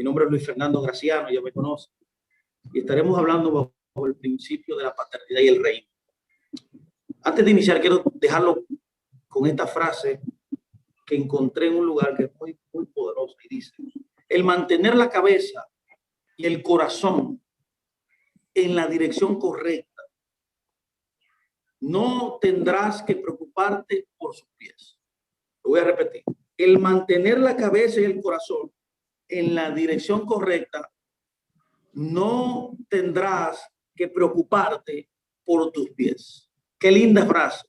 nombre es Luis Fernando Graciano, ya me conoce, y estaremos hablando bajo el principio de la paternidad y el reino. Antes de iniciar, quiero dejarlo con esta frase que encontré en un lugar que es muy, muy poderosa y dice: el mantener la cabeza y el corazón en la dirección correcta, no tendrás que preocuparte por sus pies. Lo voy a repetir: el mantener la cabeza y el corazón en la dirección correcta, no tendrás que preocuparte por tus pies. Qué linda frase.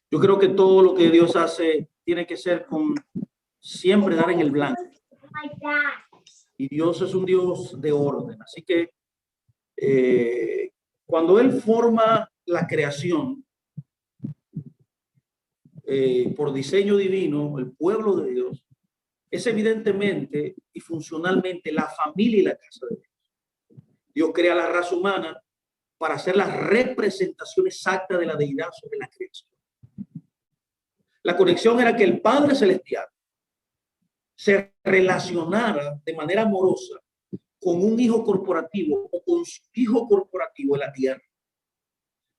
Yo creo que todo lo que Dios hace tiene que ser con siempre dar en el blanco. Y Dios es un Dios de orden. Así que cuando Él forma la creación por diseño divino, el pueblo de Dios, es evidentemente y funcionalmente la familia y la casa de Dios. Dios crea la raza humana para hacer la representación exacta de la deidad sobre la creación. La conexión era que el Padre Celestial se relacionara de manera amorosa con un hijo corporativo o con su hijo corporativo en la tierra,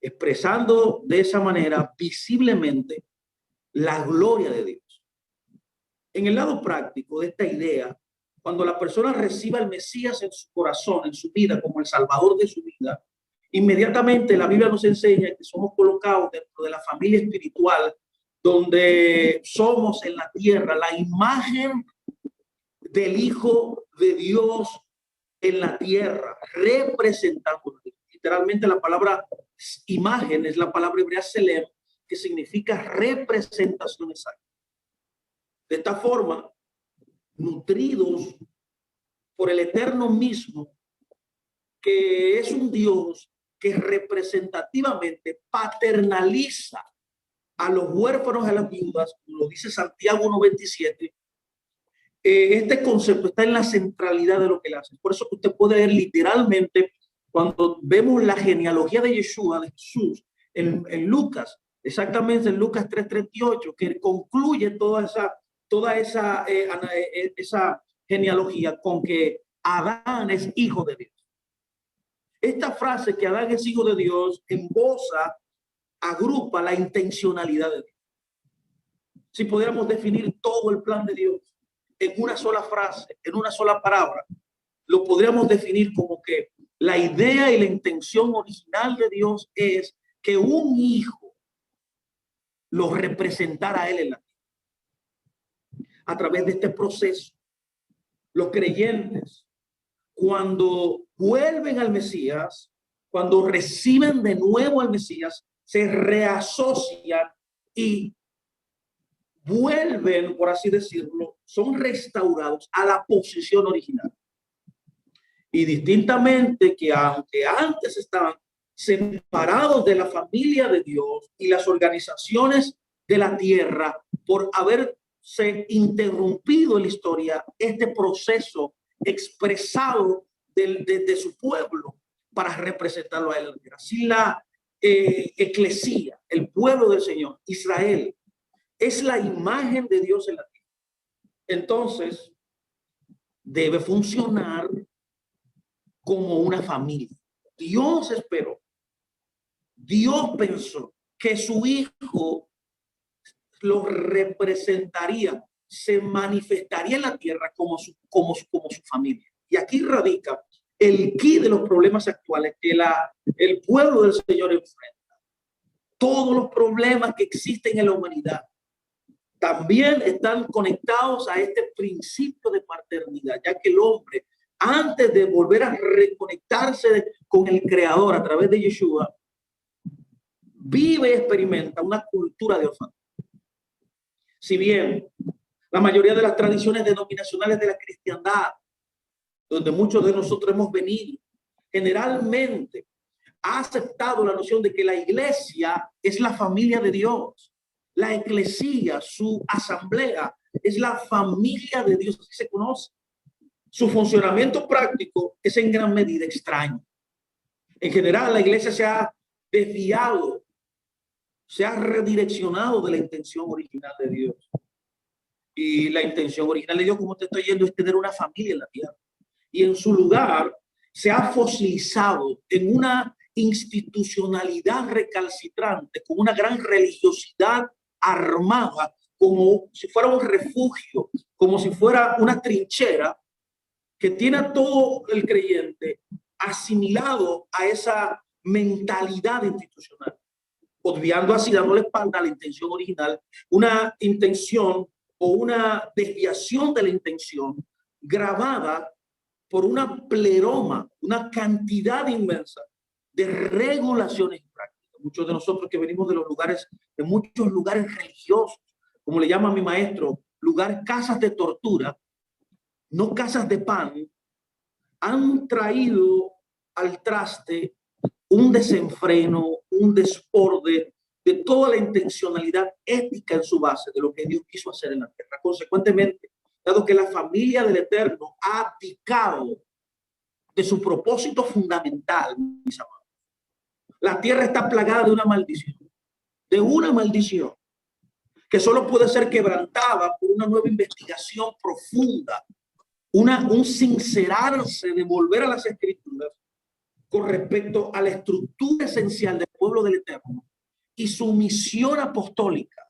expresando de esa manera visiblemente la gloria de Dios. En el lado práctico de esta idea, cuando la persona reciba al Mesías en su corazón, en su vida, como el Salvador de su vida, inmediatamente la Biblia nos enseña que somos colocados dentro de la familia espiritual, donde somos en la tierra la imagen del Hijo de Dios en la tierra, representando. Literalmente la palabra imagen es la palabra hebrea selem, que significa representación exacta. De esta forma, nutridos por el Eterno mismo, que es un Dios que representativamente paternaliza a los huérfanos y a las viudas, como lo dice Santiago 1:27, este concepto está en la centralidad de lo que él hace. Por eso usted puede ver literalmente cuando vemos la genealogía de Yeshua, de Jesús, en Lucas, exactamente en Lucas 3:38, que concluye toda esa genealogía con que Adán es hijo de Dios. Esta frase que Adán es hijo de Dios agrupa la intencionalidad de Dios. Si pudiéramos definir todo el plan de Dios en una sola frase, en una sola palabra, lo podríamos definir como que la idea y la intención original de Dios es que un hijo lo representara a él en la tierra. A través de este proceso, los creyentes, cuando vuelven al Mesías, cuando reciben de nuevo al Mesías, se reasocian y vuelven, por así decirlo, son restaurados a la posición original. Y distintamente que aunque antes estaban separados de la familia de Dios y las organizaciones de la tierra por haberse interrumpido en la historia, este proceso expresado de su pueblo para representarlo a él. Así la eclesía, el pueblo del Señor, Israel, es la imagen de Dios en la tierra. Entonces, debe funcionar como una familia. Dios esperó, Dios pensó que su hijo lo representaría, se manifestaría en la tierra como su familia. Y aquí radica el quid de los problemas actuales que el pueblo del Señor enfrenta. Todos los problemas que existen en la humanidad también están conectados a este principio de paternidad, ya que el hombre, antes de volver a reconectarse con el Creador a través de Yeshua, vive y experimenta una cultura de orfandad. Si bien la mayoría de las tradiciones denominacionales de la cristiandad, donde muchos de nosotros hemos venido, generalmente ha aceptado la noción de que la iglesia es la familia de Dios. La eclesía, su asamblea, es la familia de Dios, así se conoce. Su funcionamiento práctico es en gran medida extraño. En general, la iglesia se ha desviado, se ha redireccionado de la intención original de Dios. Y la intención original de Dios, como te estoy yendo, es tener una familia en la tierra. Y en su lugar se ha fosilizado en una institucionalidad recalcitrante, con una gran religiosidad armada, como si fuera un refugio, como si fuera una trinchera que tiene a todo el creyente asimilado a esa mentalidad institucional, obviando así, dando la espalda a la intención original, una intención o una desviación de la intención grabada por una pleroma, una cantidad inmensa de regulaciones y prácticas. Muchos de nosotros que venimos de los lugares, de muchos lugares religiosos, como le llama mi maestro, lugares, casas de tortura, no casas de pan, han traído al traste un desenfreno, un desborde de toda la intencionalidad ética en su base de lo que Dios quiso hacer en la tierra. Consecuentemente, dado que la familia del Eterno ha abdicado de su propósito fundamental, mis amados, la tierra está plagada de una maldición que solo puede ser quebrantada por una nueva investigación profunda, un sincerarse de volver a las escrituras con respecto a la estructura esencial del pueblo del Eterno y su misión apostólica,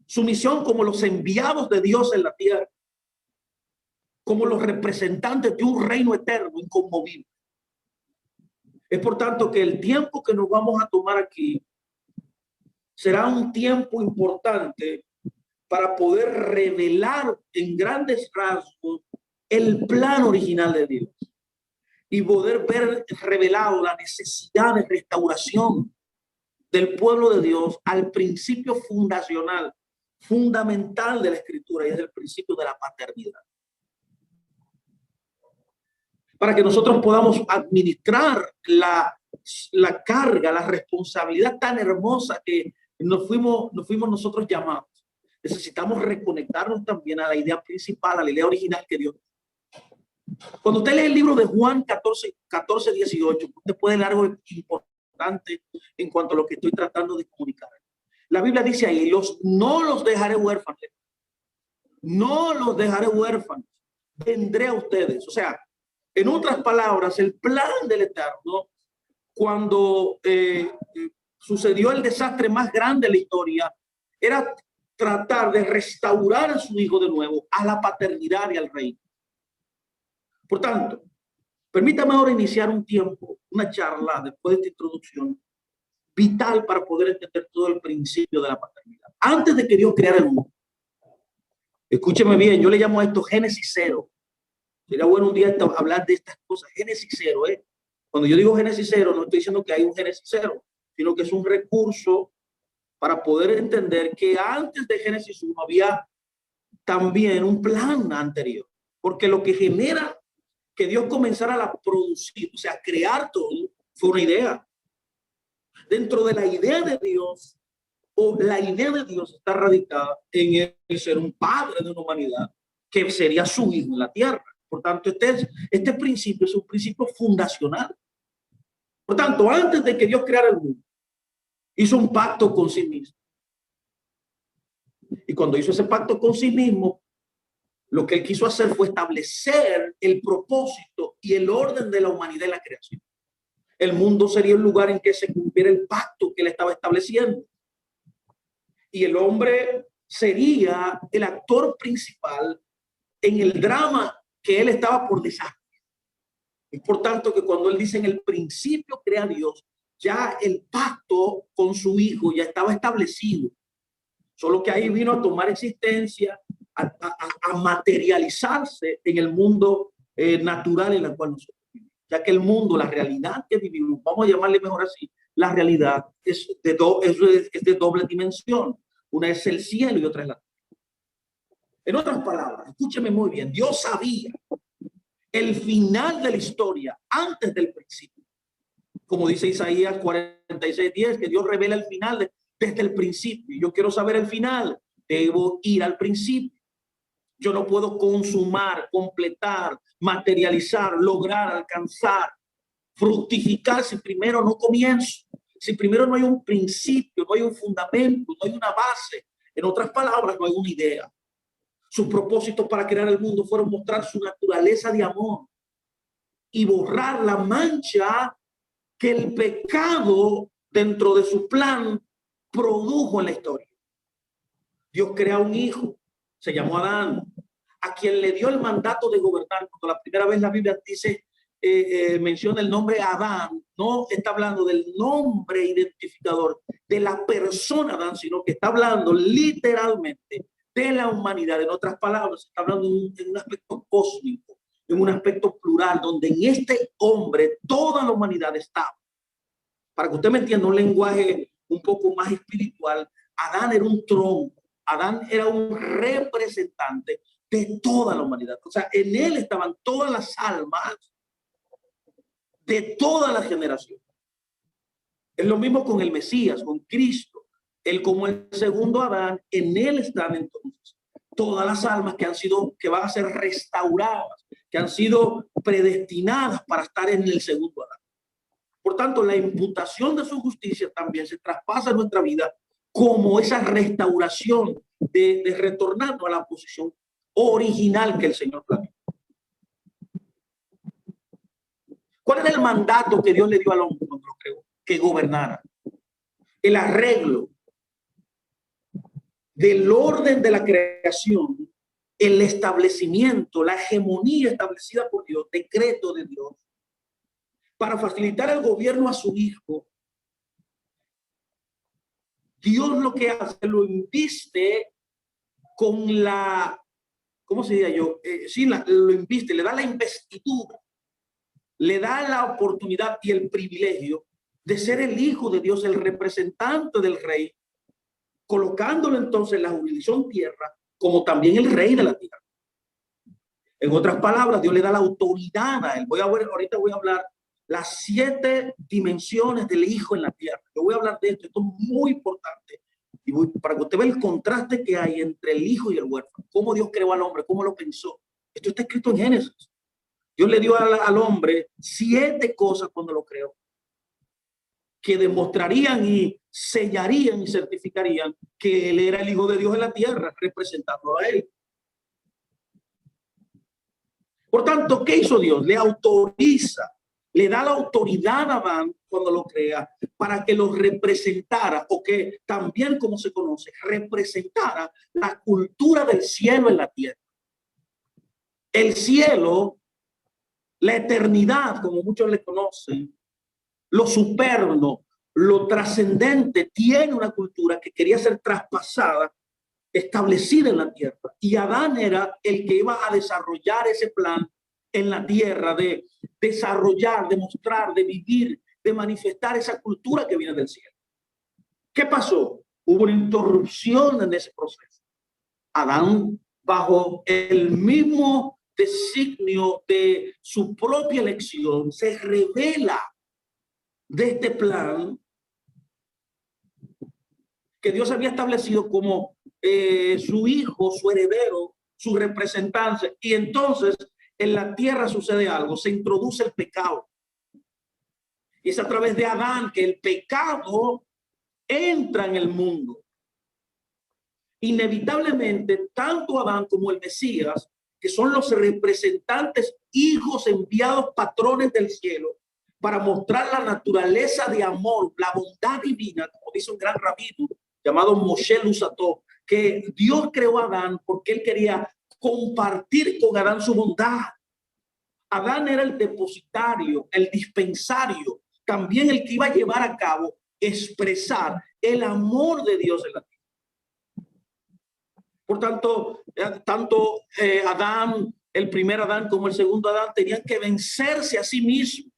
su misión como los enviados de Dios en la tierra, como los representantes de un reino eterno inconmovible. Es por tanto que el tiempo que nos vamos a tomar aquí será un tiempo importante para poder revelar en grandes rasgos el plan original de Dios y poder ver revelado la necesidad de restauración del pueblo de Dios al principio fundacional, fundamental de la Escritura, y es el principio de la paternidad. Para que nosotros podamos administrar la carga, la responsabilidad tan hermosa que nos fuimos nosotros llamados. Necesitamos reconectarnos también a la idea principal, a la idea original que Dios. Cuando usted lee el libro de Juan 14, 18, usted puede leer algo importante en cuanto a lo que estoy tratando de comunicar. La Biblia dice ahí, no los dejaré huérfanos. No los dejaré huérfanos. Vendré a ustedes. O sea, en otras palabras, el plan del Eterno, cuando sucedió el desastre más grande de la historia, era tratar de restaurar a su hijo de nuevo a la paternidad y al reino. Por tanto, permítame ahora iniciar un tiempo, una charla después de esta introducción vital para poder entender todo el principio de la paternidad. Antes de que Dios creara el mundo, escúcheme bien, yo le llamo a esto Génesis 0. Sería bueno un día hablar de estas cosas. Génesis 0, ¿eh? Cuando yo digo Génesis 0, no estoy diciendo que hay un Génesis 0, sino que es un recurso para poder entender que antes de Génesis 1 había también un plan anterior. Porque lo que genera que Dios comenzara a producir, o sea, a crear todo, fue una idea. Dentro de la idea de Dios, o la idea de Dios está radicada en el ser un padre de una humanidad que sería su hijo en la tierra. Por tanto, este principio es un principio fundacional. Por tanto, antes de que Dios creara el mundo, hizo un pacto con sí mismo. Y cuando hizo ese pacto con sí mismo, lo que él quiso hacer fue establecer el propósito y el orden de la humanidad y la creación. El mundo sería el lugar en que se cumpliera el pacto que él estaba estableciendo. Y el hombre sería el actor principal en el drama que él estaba por desatar. Es por tanto que cuando él dice en el principio crea Dios, ya el pacto con su hijo ya estaba establecido. Solo que ahí vino a tomar existencia, a materializarse en el mundo natural en el cual nosotros vivimos. Ya que el mundo, la realidad que vivimos, vamos a llamarle mejor así, la realidad es de doble dimensión. Una es el cielo y otra es la tierra. En otras palabras, escúcheme muy bien, Dios sabía el final de la historia antes del principio. Como dice Isaías 46:10, que Dios revela el final desde el principio. Yo quiero saber el final, debo ir al principio. Yo no puedo consumar, completar, materializar, lograr, alcanzar, fructificar si primero no comienzo. Si primero no hay un principio, no hay un fundamento, no hay una base En otras palabras, no hay una idea. Sus propósitos para crear el mundo fueron mostrar su naturaleza de amor y borrar la mancha que el pecado dentro de su plan produjo en la historia. Dios crea un hijo, se llamó Adán, a quien le dio el mandato de gobernar. Cuando la primera vez la Biblia dice, menciona el nombre Adán, no está hablando del nombre identificador de la persona Adán, sino que está hablando literalmente de la humanidad. En otras palabras, está hablando en un aspecto cósmico, en un aspecto plural, donde en este hombre toda la humanidad está. Para que usted me entienda, un lenguaje un poco más espiritual, Adán era un tronco, Adán era un representante de toda la humanidad. O sea, en él estaban todas las almas de todas las generaciones. Es lo mismo con el Mesías, con Cristo. Él como el segundo Adán, en él están entonces todas las almas que van a ser restauradas, que han sido predestinadas para estar en el segundo Adán. Por tanto, la imputación de su justicia también se traspasa en nuestra vida como esa restauración de retornando a la posición original que el Señor planeó. ¿Cuál era el mandato que Dios le dio al hombre cuando lo creó? Que gobernara. El arreglo del orden de la creación, el establecimiento, la hegemonía establecida por Dios, decreto de Dios, para facilitar el gobierno a su hijo. Dios lo que hace, lo inviste con la, ¿cómo se diría yo? Lo inviste, le da la investidura, le da la oportunidad y el privilegio de ser el hijo de Dios, el representante del rey, colocándolo entonces en la jurisdicción tierra como también el rey de la tierra. En otras palabras, Dios le da la autoridad a él. Ahorita voy a hablar las 7 dimensiones del hijo en la tierra. Yo voy a hablar de esto es muy importante. Y para que usted vea el contraste que hay entre el hijo y el huérfano. Cómo Dios creó al hombre, cómo lo pensó. Esto está escrito en Génesis. Dios le dio al hombre 7 cosas cuando lo creó, que demostrarían y sellarían y certificarían que él era el hijo de Dios en la tierra, representándolo a él. Por tanto, ¿qué hizo Dios? Le autoriza, le da la autoridad a Adán cuando lo crea para que lo representara, o que también, como se conoce, representara la cultura del cielo en la tierra. El cielo, la eternidad, como muchos le conocen, lo superno, lo trascendente, tiene una cultura que quería ser traspasada, establecida en la tierra. Y Adán era el que iba a desarrollar ese plan en la tierra, de desarrollar, de mostrar, de vivir, de manifestar esa cultura que viene del cielo. ¿Qué pasó? Hubo una interrupción en ese proceso. Adán, bajo el mismo designio de su propia elección, se revela de este plan que Dios había establecido como su hijo, su heredero, su representante. Y entonces en la tierra sucede algo, se introduce el pecado. Y es a través de Adán que el pecado entra en el mundo. Inevitablemente, tanto Adán como el Mesías, que son los representantes, hijos enviados, patrones del cielo, para mostrar la naturaleza de amor, la bondad divina, como dice un gran rabino llamado Moshe Luzzatto, que Dios creó a Adán porque él quería compartir con Adán su bondad. Adán era el depositario, el dispensario, también el que iba a llevar a cabo, expresar el amor de Dios en la tierra. Por tanto, tanto Adán, el primer Adán como el segundo Adán, tenían que vencerse a sí mismos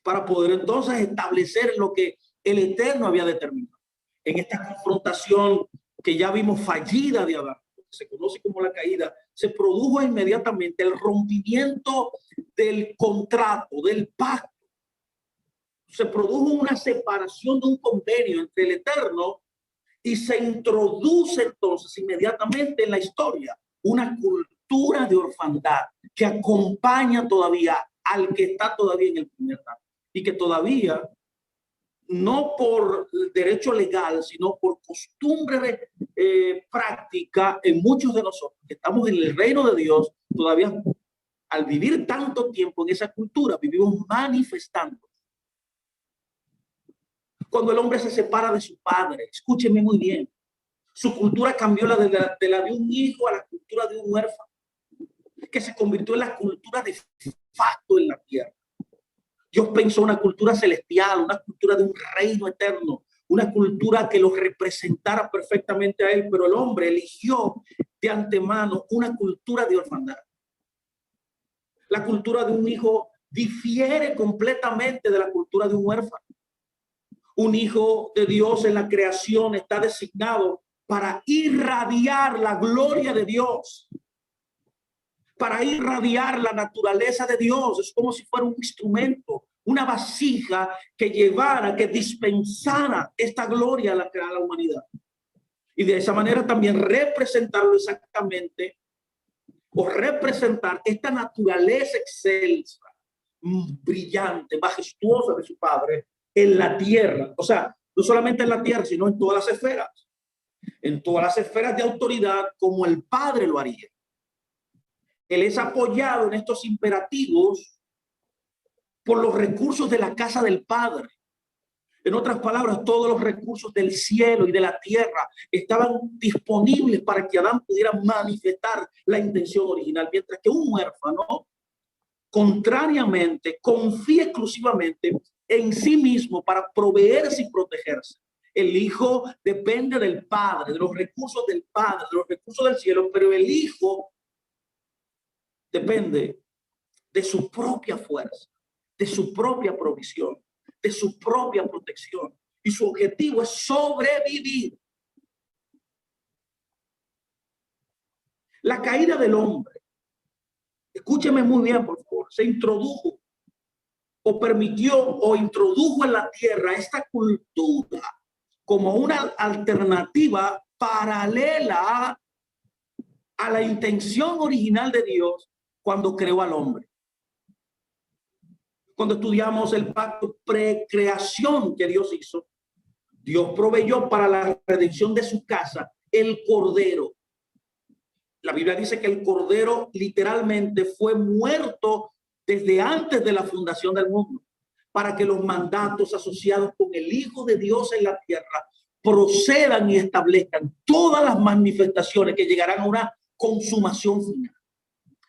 para poder entonces establecer lo que el Eterno había determinado. En esta confrontación que ya vimos fallida de Adán, que se conoce como la caída, se produjo inmediatamente el rompimiento del contrato, del pacto. Se produjo una separación de un convenio entre el Eterno y se introduce entonces inmediatamente en la historia una cultura de orfandad que acompaña todavía al que está todavía en el primer Adán y que todavía, no por derecho legal, sino por costumbre práctica en muchos de nosotros que estamos en el reino de Dios. Todavía al vivir tanto tiempo en esa cultura, vivimos manifestando. Cuando el hombre se separa de su padre, escúcheme muy bien, su cultura cambió de la de un hijo a la cultura de un huérfano, que se convirtió en la cultura de facto en la tierra. Dios pensó una cultura celestial, una cultura de un reino eterno, una cultura que lo representara perfectamente a él, pero el hombre eligió de antemano una cultura de orfandad. La cultura de un hijo difiere completamente de la cultura de un huérfano. Un hijo de Dios en la creación está designado para irradiar la gloria de Dios, para irradiar la naturaleza de Dios. Es como si fuera un instrumento, una vasija que llevara, que dispensara esta gloria a la humanidad. Y de esa manera también representarlo exactamente, o representar esta naturaleza excelsa, brillante, majestuosa de su Padre en la tierra. O sea, no solamente en la tierra, sino en todas las esferas. En todas las esferas de autoridad, como el Padre lo haría. Él es apoyado en estos imperativos por los recursos de la casa del Padre. En otras palabras, todos los recursos del cielo y de la tierra estaban disponibles para que Adán pudiera manifestar la intención original, mientras que un huérfano, contrariamente, confía exclusivamente en sí mismo para proveerse y protegerse. El hijo depende del Padre, de los recursos del Padre, de los recursos del cielo, pero el hijo depende de su propia fuerza, de su propia provisión, de su propia protección. Y su objetivo es sobrevivir. La caída del hombre, escúcheme muy bien, por favor, se introdujo o permitió o introdujo en la tierra esta cultura como una alternativa paralela a la intención original de Dios cuando creó al hombre. Cuando estudiamos el pacto precreación que Dios hizo, Dios proveyó para la redención de su casa el cordero. La Biblia dice que el cordero literalmente fue muerto desde antes de la fundación del mundo, para que los mandatos asociados con el Hijo de Dios en la tierra procedan y establezcan todas las manifestaciones que llegarán a una consumación final.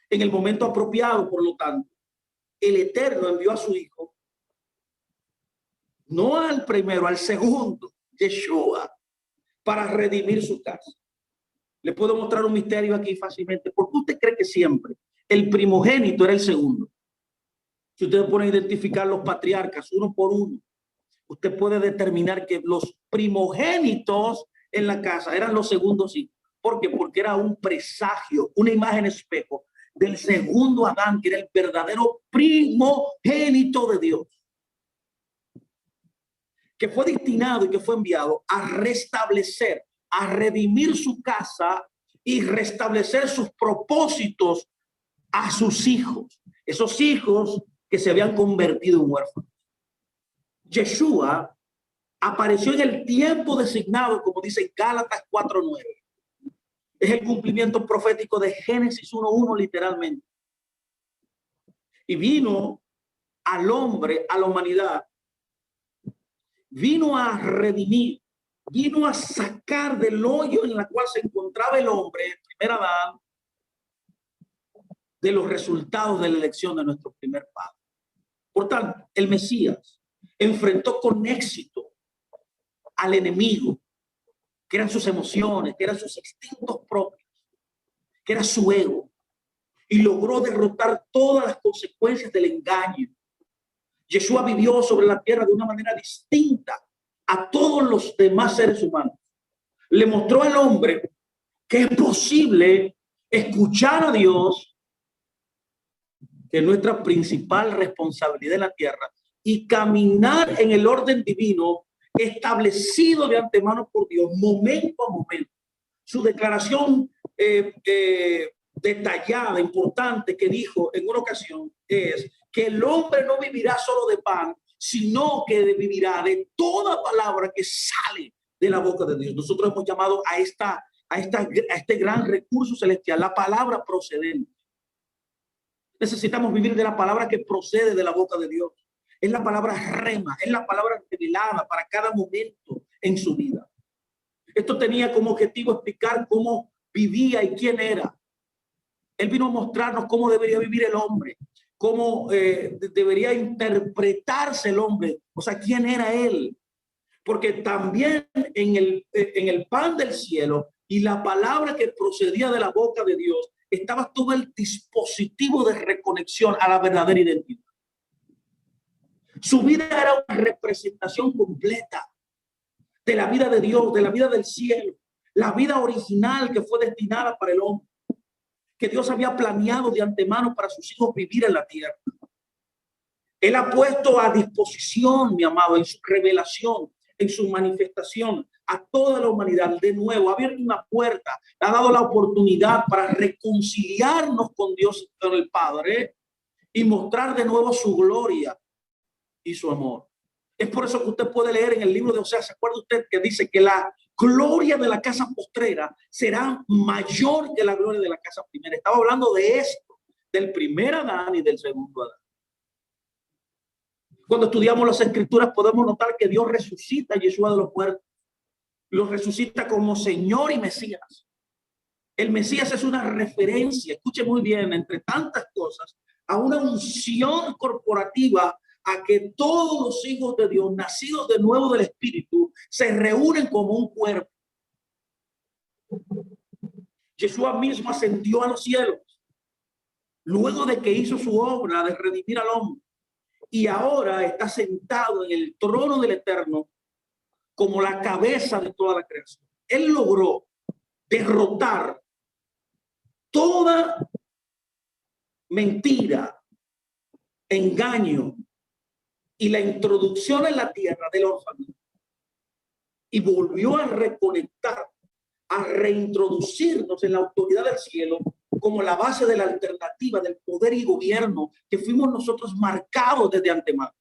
En el momento apropiado, por lo tanto, el Eterno envió a su Hijo, no al primero, al segundo, Yeshua, para redimir su casa. Le puedo mostrar un misterio aquí fácilmente. ¿Por qué usted cree que siempre el primogénito era el segundo? Si usted pone a identificar los patriarcas uno por uno, usted puede determinar que los primogénitos en la casa eran los segundos hijos. ¿Por qué? Porque era un presagio, una imagen espejo del segundo Adán, que era el verdadero primogénito de Dios, que fue destinado y que fue enviado a restablecer, a redimir su casa y restablecer sus propósitos a sus hijos, esos hijos que se habían convertido en huérfanos. Yeshua apareció en el tiempo designado, como dice Gálatas 4:9. Es el cumplimiento profético de Génesis 1:1, literalmente. Y vino al hombre, a la humanidad, vino a redimir, vino a sacar del hoyo en el cual se encontraba el hombre, el primer Adán, de los resultados de la elección de nuestro primer padre. Por tanto, el Mesías enfrentó con éxito al enemigo, que eran sus emociones, que eran sus instintos propios, que era su ego, y logró derrotar todas las consecuencias del engaño. Yeshua vivió sobre la tierra de una manera distinta a todos los demás seres humanos. Le mostró al hombre que es posible escuchar a Dios, que es nuestra principal responsabilidad en la tierra, y caminar en el orden divino establecido de antemano por Dios, momento a momento. Su declaración detallada, importante, que dijo en una ocasión es que el hombre no vivirá solo de pan, sino que vivirá de toda palabra que sale de la boca de Dios. Nosotros hemos llamado a este gran recurso celestial la palabra procedente. Necesitamos vivir de la palabra que procede de la boca de Dios. Es la palabra rema, es la palabra revelada para cada momento en su vida. Esto tenía como objetivo explicar cómo vivía y quién era. Él vino a mostrarnos cómo debería vivir el hombre, cómo debería interpretarse el hombre, o sea, quién era él. Porque también en el pan del cielo y la palabra que procedía de la boca de Dios, estaba todo el dispositivo de reconexión a la verdadera identidad. Su vida era una representación completa de la vida de Dios, de la vida del cielo, la vida original que fue destinada para el hombre, que Dios había planeado de antemano para sus hijos vivir en la tierra. Él ha puesto a disposición, mi amado, en su revelación, en su manifestación, a toda la humanidad. De nuevo, ha abierto una puerta, ha dado la oportunidad para reconciliarnos con Dios, con el Padre, y mostrar de nuevo su gloria y su amor. Es por eso que usted puede leer en el libro de Oseas, ¿se acuerda usted que dice que la gloria de la casa postrera será mayor que la gloria de la casa primera? Estaba hablando de esto, del primer Adán y del segundo Adán. Cuando estudiamos las escrituras podemos notar que Dios resucita a Yeshua de los muertos. Lo resucita como Señor y Mesías. El Mesías es una referencia, escuche muy bien, entre tantas cosas, a una unción corporativa, a que todos los hijos de Dios, nacidos de nuevo del Espíritu, se reúnen como un cuerpo. Yeshua mismo ascendió a los cielos, luego de que hizo su obra de redimir al hombre. Y ahora está sentado en el trono del Eterno como la cabeza de toda la creación. Él logró derrotar toda mentira, engaño y la introducción en la tierra del orfanato. Y volvió a reconectar, a reintroducirnos en la autoridad del cielo como la base de la alternativa del poder y gobierno que fuimos nosotros marcados desde antemano,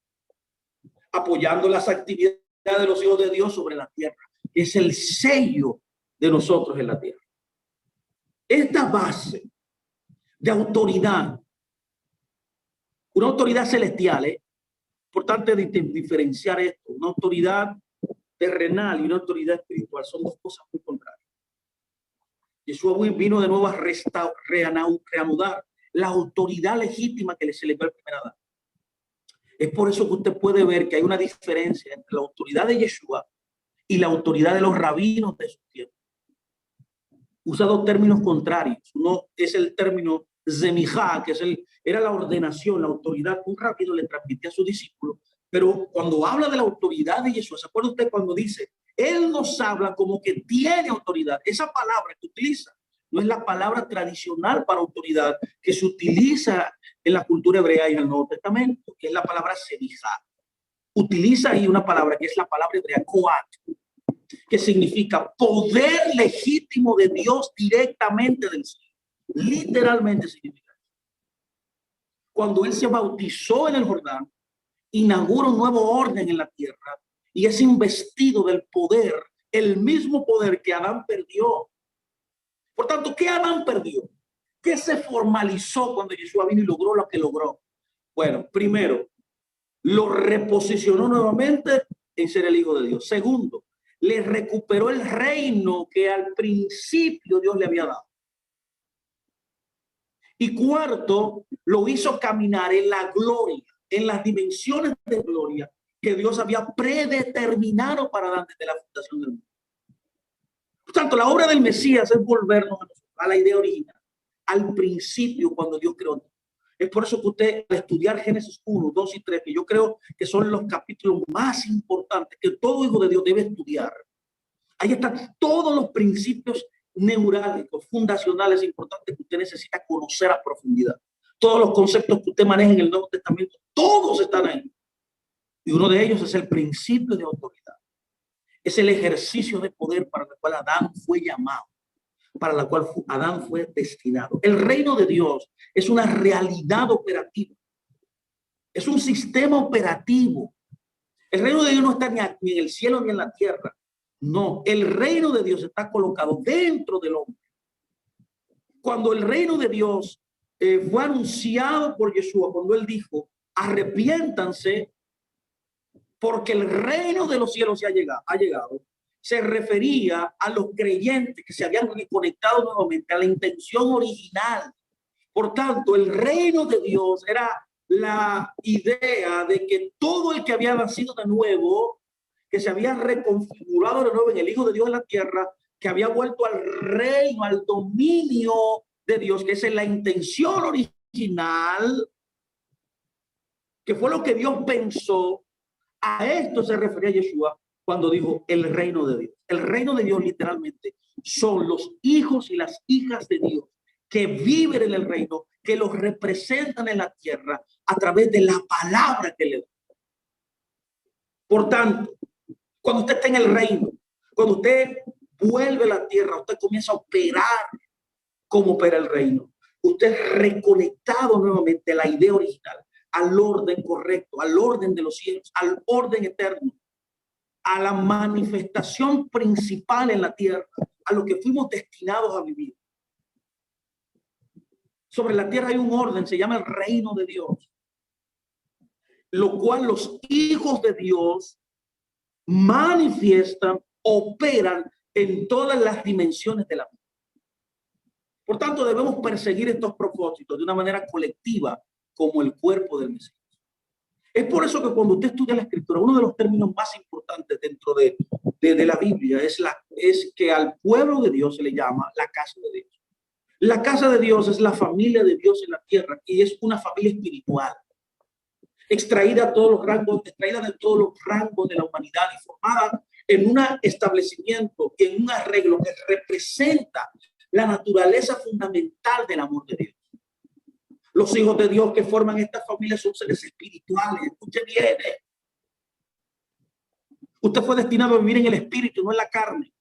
apoyando las actividades de los hijos de Dios sobre la tierra. Es el sello de nosotros en la tierra. Esta base de autoridad, una autoridad celestial, importante diferenciar esto, una autoridad terrenal y una autoridad espiritual son dos cosas muy contrarias. Yeshua vino de nuevo a reanudar la autoridad legítima que se le dio al primer Adán. Es por eso que usted puede ver que hay una diferencia entre la autoridad de Yeshua y la autoridad de los rabinos de su tiempo. Usa dos términos contrarios. Uno es el término zemijá, que era la ordenación, la autoridad que un rabino le transmitía a su discípulo. Pero cuando habla de la autoridad de Yeshua, ¿se acuerda usted cuando dice, él nos habla como que tiene autoridad? Esa palabra que utiliza no es la palabra tradicional para autoridad que se utiliza en la cultura hebrea y en el Nuevo Testamento, que es la palabra semijá. Utiliza ahí una palabra que es la palabra hebrea koat, que significa poder legítimo de Dios directamente del cielo. Literalmente significa. Cuando él se bautizó en el Jordán, inaugura un nuevo orden en la tierra y es investido del poder, el mismo poder que Adán perdió. Por tanto, ¿qué Adán perdió? ¿Qué se formalizó cuando Yeshua vino y logró lo que logró? Bueno, primero, lo reposicionó nuevamente en ser el Hijo de Dios. Segundo, le recuperó el reino que al principio Dios le había dado. Y cuarto, lo hizo caminar en la gloria, en las dimensiones de gloria que Dios había predeterminado para dar desde la fundación del mundo. Por tanto, la obra del Mesías es volvernos a la idea original, al principio cuando Dios creó. Es por eso que usted, al estudiar Génesis 1, 2 y 3, que yo creo que son los capítulos más importantes que todo hijo de Dios debe estudiar. Ahí están todos los principios neurálgicos, fundacionales importantes que usted necesita conocer a profundidad. Todos los conceptos que usted maneja en el Nuevo Testamento, todos están ahí. Y uno de ellos es el principio de autoridad. Es el ejercicio de poder para el cual Adán fue llamado, para la cual Adán fue destinado. El reino de Dios es una realidad operativa. Es un sistema operativo. El reino de Dios no está ni en el cielo ni en la tierra. No, el reino de Dios está colocado dentro del hombre. Cuando el reino de Dios fue anunciado por Yeshua, cuando él dijo, arrepiéntanse porque el reino de los cielos ha llegado, se refería a los creyentes que se habían reconectado nuevamente a la intención original. Por tanto, el reino de Dios era la idea de que todo el que había nacido de nuevo, que se había reconfigurado de nuevo en el Hijo de Dios en la tierra, que había vuelto al reino, al dominio de Dios, que esa es la intención original, que fue lo que Dios pensó. A esto se refería Yeshua cuando dijo el reino de Dios. El reino de Dios literalmente son los hijos y las hijas de Dios que viven en el reino, que los representan en la tierra a través de la palabra que le da. Por tanto, cuando usted está en el reino, cuando usted vuelve a la tierra, usted comienza a operar como opera el reino. Usted es reconectado nuevamente a la idea original, al orden correcto, al orden de los cielos, al orden eterno, a la manifestación principal en la tierra, a lo que fuimos destinados a vivir. Sobre la tierra hay un orden, se llama el reino de Dios, lo cual los hijos de Dios manifiestan, operan en todas las dimensiones de la vida. Por tanto, debemos perseguir estos propósitos de una manera colectiva como el cuerpo del Mesías. Es por eso que cuando usted estudia la escritura, uno de los términos más importantes dentro de la Biblia es que al pueblo de Dios se le llama la casa de Dios. La casa de Dios es la familia de Dios en la tierra y es una familia espiritual, extraída de todos los rangos de la humanidad y formada en un establecimiento, en un arreglo que representa la naturaleza fundamental del amor de Dios. Los hijos de Dios que forman esta familia son seres espirituales. Escuche bien. Usted fue destinado a vivir en el espíritu, no en la carne.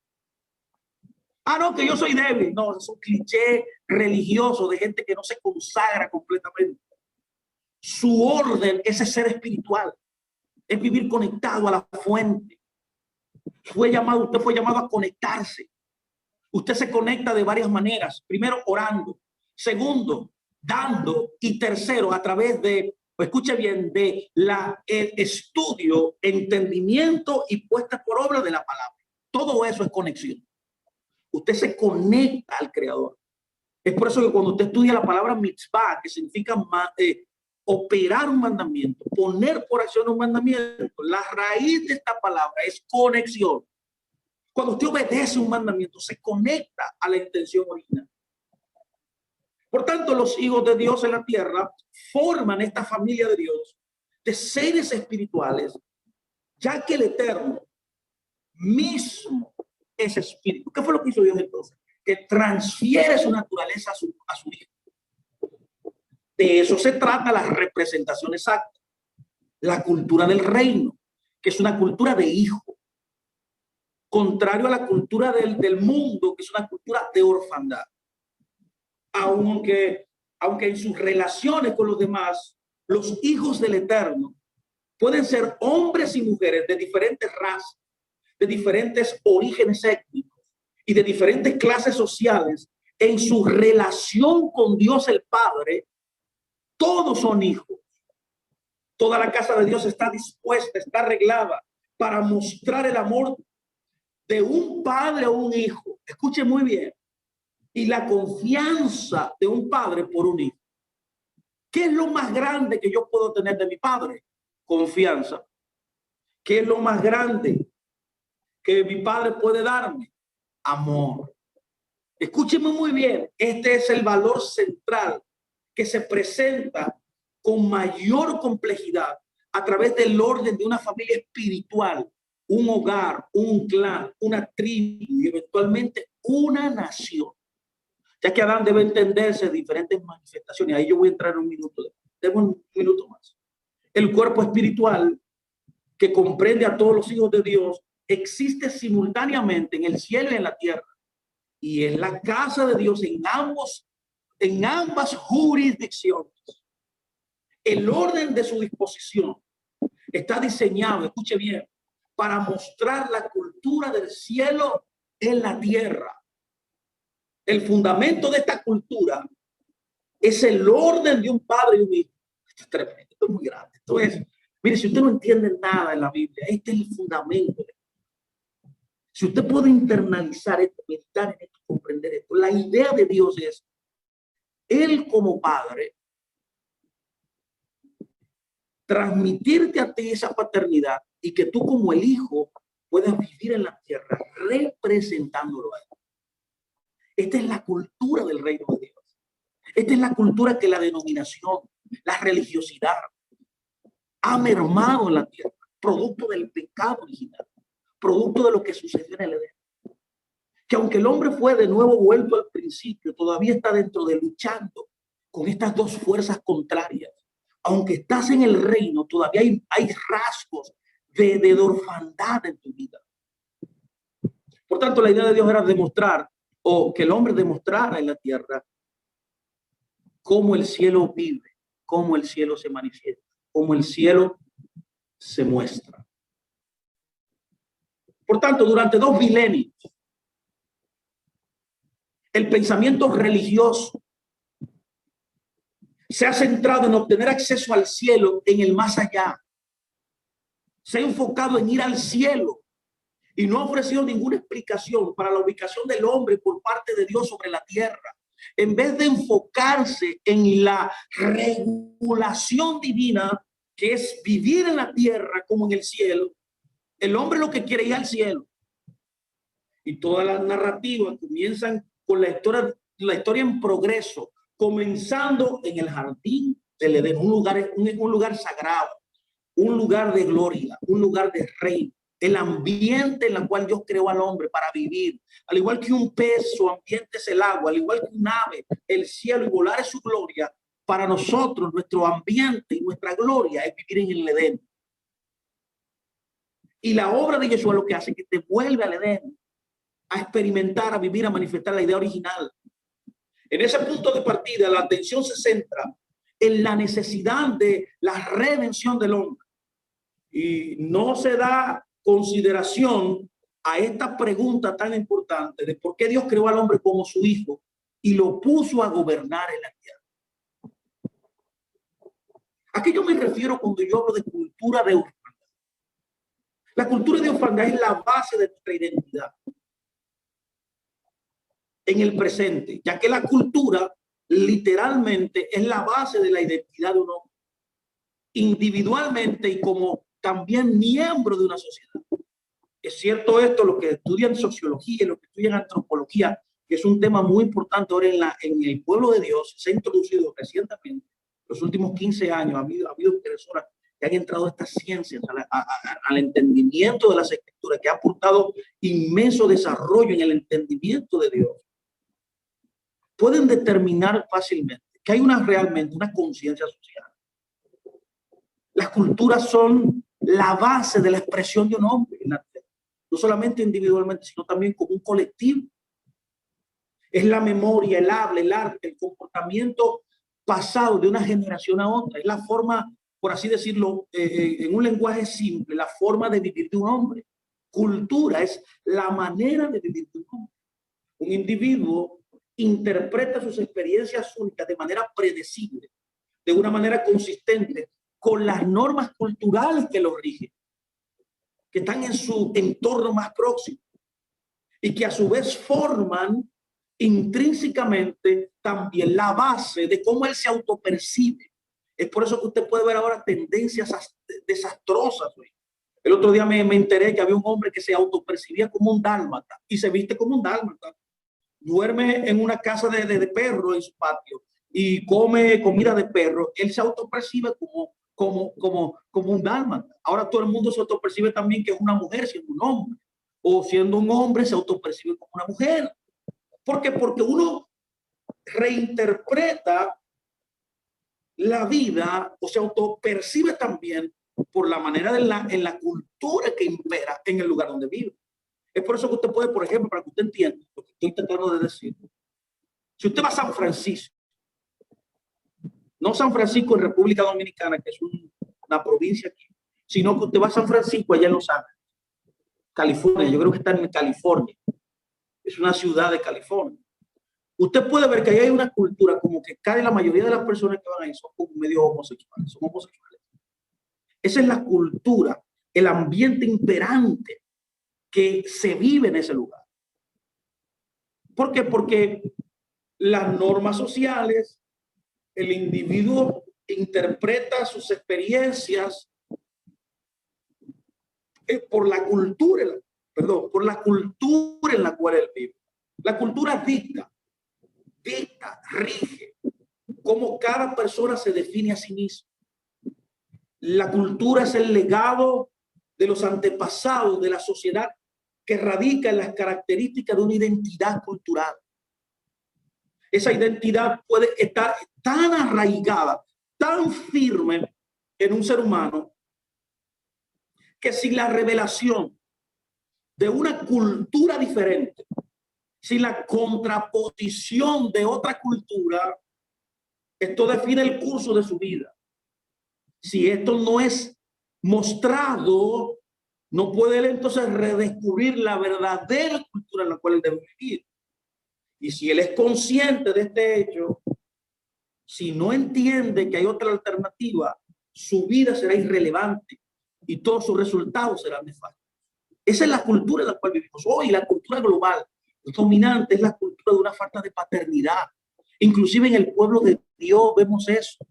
Ah, no, que yo soy débil. No, es un cliché religioso de gente que no se consagra completamente. Su orden es ser espiritual. Es vivir conectado a la fuente. Usted fue llamado a conectarse. Usted se conecta de varias maneras. Primero, orando. Segundo, dando. Y tercero, a través de, escuche bien, de el estudio, entendimiento y puesta por obra de la palabra. Todo eso es conexión. Usted se conecta al Creador. Es por eso que cuando usted estudia la palabra mitzvah, que significa operar un mandamiento, poner por acción un mandamiento, la raíz de esta palabra es conexión. Cuando usted obedece un mandamiento, se conecta a la intención original. Por tanto, los hijos de Dios en la tierra forman esta familia de Dios, de seres espirituales, ya que el Eterno mismo es espíritu. ¿Qué fue lo que hizo Dios entonces? Que transfiere su naturaleza a su hijo. De eso se trata la representación exacta. La cultura del reino, que es una cultura de hijo. Contrario a la cultura del mundo, que es una cultura de orfandad. Aunque en sus relaciones con los demás, los hijos del Eterno pueden ser hombres y mujeres de diferentes razas, de diferentes orígenes étnicos y de diferentes clases sociales. En su relación con Dios el Padre, todos son hijos. Toda la casa de Dios está dispuesta, está arreglada para mostrar el amor de un padre o un hijo. Escuche muy bien. Y la confianza de un padre por un hijo. ¿Qué es lo más grande que yo puedo tener de mi padre? Confianza. ¿Qué es lo más grande que mi padre puede darme? Amor. Escúcheme muy bien. Este es el valor central que se presenta con mayor complejidad a través del orden de una familia espiritual, un hogar, un clan, una tribu y eventualmente una nación. Ya que Adán debe entenderse diferentes manifestaciones. Ahí yo voy a entrar en un minuto. Tengo un minuto más. El cuerpo espiritual que comprende a todos los hijos de Dios existe simultáneamente en el cielo y en la tierra. Y en la casa de Dios en ambas jurisdicciones. El orden de su disposición está diseñado, escuche bien, para mostrar la cultura cultura del cielo en la tierra. El fundamento de esta cultura es el orden de un padre y un hijo. Esto es tremendo, esto es muy grande. Esto es, mire, si usted no entiende nada en la Biblia, este es el fundamento. Si usted puede internalizar esto, meditar en esto, comprender esto, la idea de Dios es, Él como padre, transmitirte a ti esa paternidad y que tú como el hijo puedas vivir en la tierra representándolo a Él. Esta es la cultura del reino de Dios. Esta es la cultura que la denominación, la religiosidad ha mermado en la tierra, producto del pecado original, producto de lo que sucedió en el Edén. Que aunque el hombre fue de nuevo vuelto al principio, todavía está dentro de luchando con estas dos fuerzas contrarias. Aunque estás en el reino, todavía hay rasgos de orfandad en tu vida. Por tanto, la idea de Dios era demostrar, o que el hombre demostrara en la tierra, cómo el cielo vive, cómo el cielo se manifiesta, cómo el cielo se muestra. Por tanto, durante 2 milenios, el pensamiento religioso se ha centrado en obtener acceso al cielo en el más allá. Se ha enfocado en ir al cielo y no ha ofrecido ninguna explicación para la ubicación del hombre por parte de Dios sobre la tierra. En vez de enfocarse en la regulación divina, que es vivir en la tierra como en el cielo, el hombre lo que quiere ir al cielo. Y todas las narrativas comienzan con la historia en progreso, comenzando en el jardín del Edén, un lugar sagrado, un lugar de gloria, un lugar de reino, el ambiente en el cual Dios creó al hombre para vivir. Al igual que un pez, su ambiente es el agua, al igual que un ave, el cielo, y volar es su gloria. Para nosotros, nuestro ambiente y nuestra gloria es vivir en el Edén. Y la obra de Yeshua lo que hace es que te vuelve al Edén, a experimentar, a vivir, a manifestar la idea original. En ese punto de partida, la atención se centra en la necesidad de la redención del hombre. Y no se da consideración a esta pregunta tan importante de por qué Dios creó al hombre como su hijo y lo puso a gobernar en la tierra. ¿A qué yo me refiero cuando yo hablo de cultura de orfandad? La cultura de orfandad es la base de nuestra identidad en el presente, ya que la cultura literalmente es la base de la identidad de un hombre, individualmente y como también miembro de una sociedad. Es cierto esto, los que estudian sociología y los que estudian antropología, que es un tema muy importante ahora en el pueblo de Dios, se ha introducido recientemente, los últimos 15 años, ha habido personas que han entrado a estas ciencias, al entendimiento de las escrituras, que ha aportado inmenso desarrollo en el entendimiento de Dios. Pueden determinar fácilmente que hay realmente una conciencia social. Las culturas son la base de la expresión de un hombre, no solamente individualmente, sino también como un colectivo. Es la memoria, el habla, el arte, el comportamiento pasado de una generación a otra. Es la forma, por así decirlo, en un lenguaje simple, la forma de vivir de un hombre. Cultura es la manera de vivir de un hombre. Un individuo interpreta sus experiencias únicas de manera predecible, de una manera consistente, con las normas culturales que lo rigen, que están en su entorno más próximo y que a su vez forman intrínsecamente también la base de cómo él se autopercibe. Es por eso que usted puede ver ahora tendencias desastrosas. El otro día me enteré que había un hombre que se autopercibía como un dálmata y se viste como un dálmata. Duerme en una casa de perro en su patio y come comida de perro. Él se autopercibe como un dálmata. Ahora todo el mundo se autopercibe también que es una mujer siendo un hombre, o siendo un hombre se autopercibe como una mujer. ¿Por qué? Porque uno reinterpreta la vida o se autopercibe también por la manera en la cultura que impera en el lugar donde vive. Es por eso que usted puede, por ejemplo, para que usted entienda lo que estoy tratando de decir, si usted va a San Francisco, no San Francisco en República Dominicana, que es una provincia aquí, sino que usted va a San Francisco allá en Los Ángeles, California, yo creo que está en California. Es una ciudad de California. Usted puede ver que ahí hay una cultura como que casi la mayoría de las personas que van ahí son como medio homosexuales, son homosexuales. Esa es la cultura, el ambiente imperante que se vive en ese lugar. ¿Por qué? Porque las normas sociales, el individuo interpreta sus experiencias por la cultura, por la cultura en la cual él vive. La cultura dicta, rige cómo cada persona se define a sí misma. La cultura es el legado de los antepasados de la sociedad que radica en las características de una identidad cultural. Esa identidad puede estar tan arraigada, tan firme en un ser humano, que sin la revelación de una cultura diferente, sin la contraposición de otra cultura, esto define el curso de su vida. Si esto no es mostrado, no puede él entonces redescubrir la verdadera cultura en la cual él debe vivir. Y si él es consciente de este hecho, si no entiende que hay otra alternativa, su vida será irrelevante y todos sus resultados serán nefastos. Esa es la cultura en la cual vivimos hoy. La cultura global dominante es la cultura de una falta de paternidad. Inclusive en el pueblo de Dios vemos eso.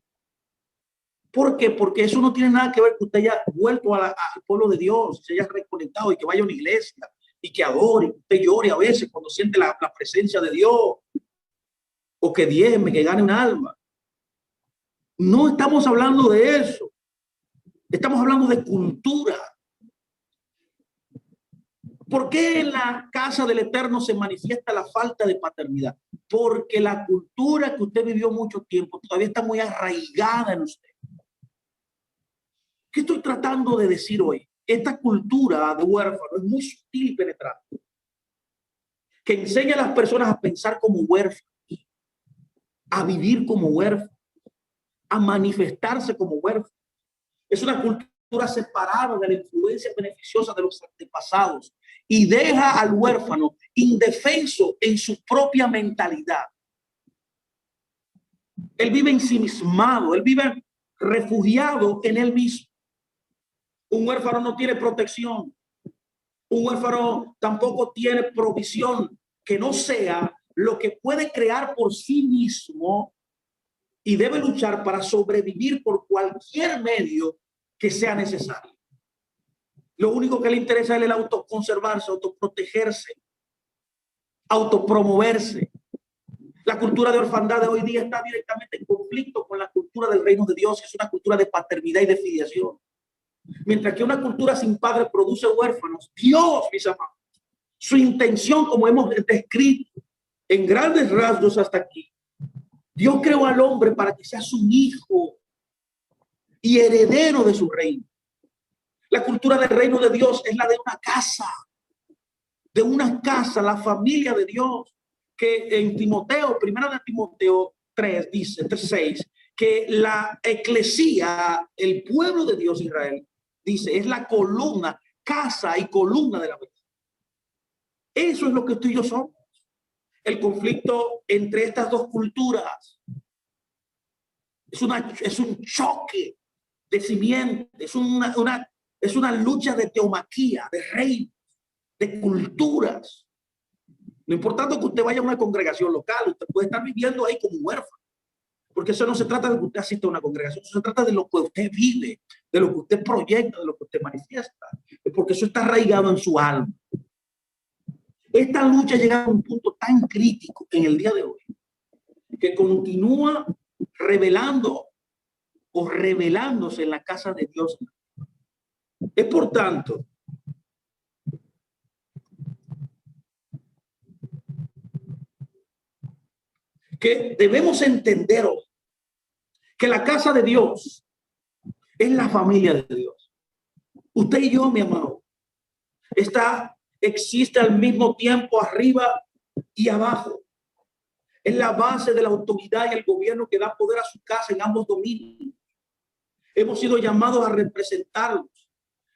¿Por qué? Porque eso no tiene nada que ver que usted haya vuelto al pueblo de Dios, se haya reconectado y que vaya a una iglesia y que adore, que usted llore a veces cuando siente la presencia de Dios, o que diezme, que gane un alma. No estamos hablando de eso. Estamos hablando de cultura. ¿Por qué en la casa del Eterno se manifiesta la falta de paternidad? Porque la cultura que usted vivió mucho tiempo todavía está muy arraigada en usted. ¿Qué estoy tratando de decir hoy? Esta cultura de huérfano es muy sutil y penetrante, que enseña a las personas a pensar como huérfanos, a vivir como huérfanos, a manifestarse como huérfanos. Es una cultura separada de la influencia beneficiosa de los antepasados y deja al huérfano indefenso en su propia mentalidad. Él vive ensimismado, él vive refugiado en él mismo. Un huérfano no tiene protección. Un huérfano tampoco tiene provisión que no sea lo que puede crear por sí mismo, y debe luchar para sobrevivir por cualquier medio que sea necesario. Lo único que le interesa es el autoconservarse, autoprotegerse, autopromoverse. La cultura de orfandad de hoy día está directamente en conflicto con la cultura del reino de Dios, que es una cultura de paternidad y de filiación. Mientras que una cultura sin padre produce huérfanos, Dios, mis amados, su intención, como hemos descrito en grandes rasgos hasta aquí, Dios creó al hombre para que sea su hijo y heredero de su reino. La cultura del reino de Dios es la de una casa, la familia de Dios, que en Timoteo, primera de Timoteo 3, dice, 3:6, que la eclesía, el pueblo de Dios, Israel, dice, es la columna, casa y columna de la vida. Eso es lo que tú y yo somos. El conflicto entre estas dos culturas es un choque de simiente, es una lucha de teomaquía, de reinos, de culturas. No importando que usted vaya a una congregación local, usted puede estar viviendo ahí como huérfano, porque eso no se trata de que usted asista a una congregación, eso se trata de lo que usted vive, de lo que usted proyecta, de lo que usted manifiesta, porque eso está arraigado en su alma. Esta lucha llega a un punto tan crítico en el día de hoy, que continúa revelando o revelándose en la casa de Dios. Es por tanto que debemos entender hoy que la casa de Dios es la familia de Dios. Usted y yo, mi amado, existe al mismo tiempo arriba y abajo. Es la base de la autoridad y el gobierno que da poder a su casa en ambos dominios. Hemos sido llamados a representarlos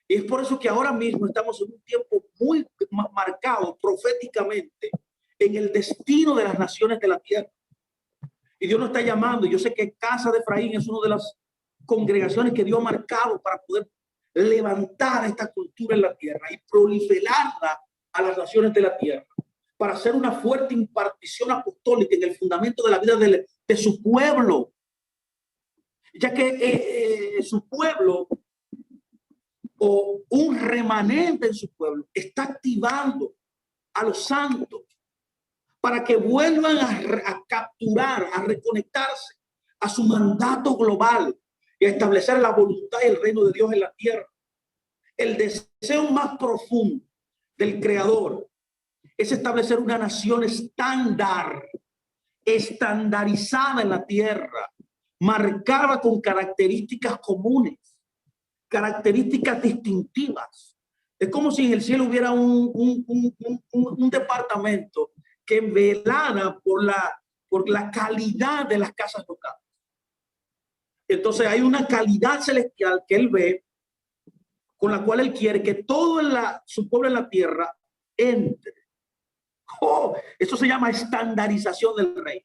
Y es por eso que ahora mismo estamos en un tiempo muy marcado proféticamente en el destino de las naciones de la tierra. Y Dios nos está llamando. Yo sé que Casa de Efraín es una de las congregaciones que Dios ha marcado para poder levantar esta cultura en la tierra y proliferarla a las naciones de la tierra, para hacer una fuerte impartición apostólica en el fundamento de la vida de su pueblo, ya que su pueblo o un remanente en su pueblo está activando a los santos para que vuelvan a capturar, a reconectarse a su mandato global y a establecer la voluntad y el reino de Dios en la tierra. El deseo más profundo del Creador es establecer una nación estandarizada en la tierra, marcada con características comunes, características distintivas. Es como si en el cielo hubiera un departamento que velara por la calidad de las casas locales. Entonces hay una calidad celestial que él ve, con la cual él quiere que todo su pueblo en la tierra entre. Eso se llama estandarización del rey,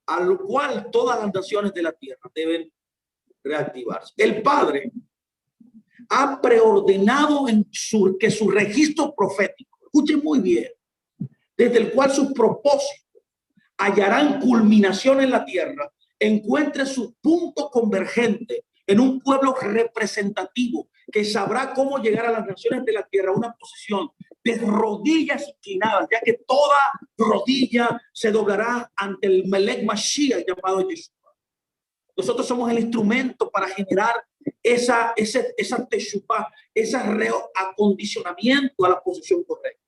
a lo cual todas las naciones de la tierra deben reactivarse. El Padre ha preordenado que su registro profético, escuchen muy bien, desde el cual sus propósitos hallarán culminación en la tierra, encuentre su punto convergente en un pueblo representativo que sabrá cómo llegar a las naciones de la tierra a una posición de rodillas inclinadas, ya que toda rodilla se doblará ante el Melech Mashiach llamado Yeshua. Nosotros somos el instrumento para generar esa teshuvá, ese reacondicionamiento a la posición correcta.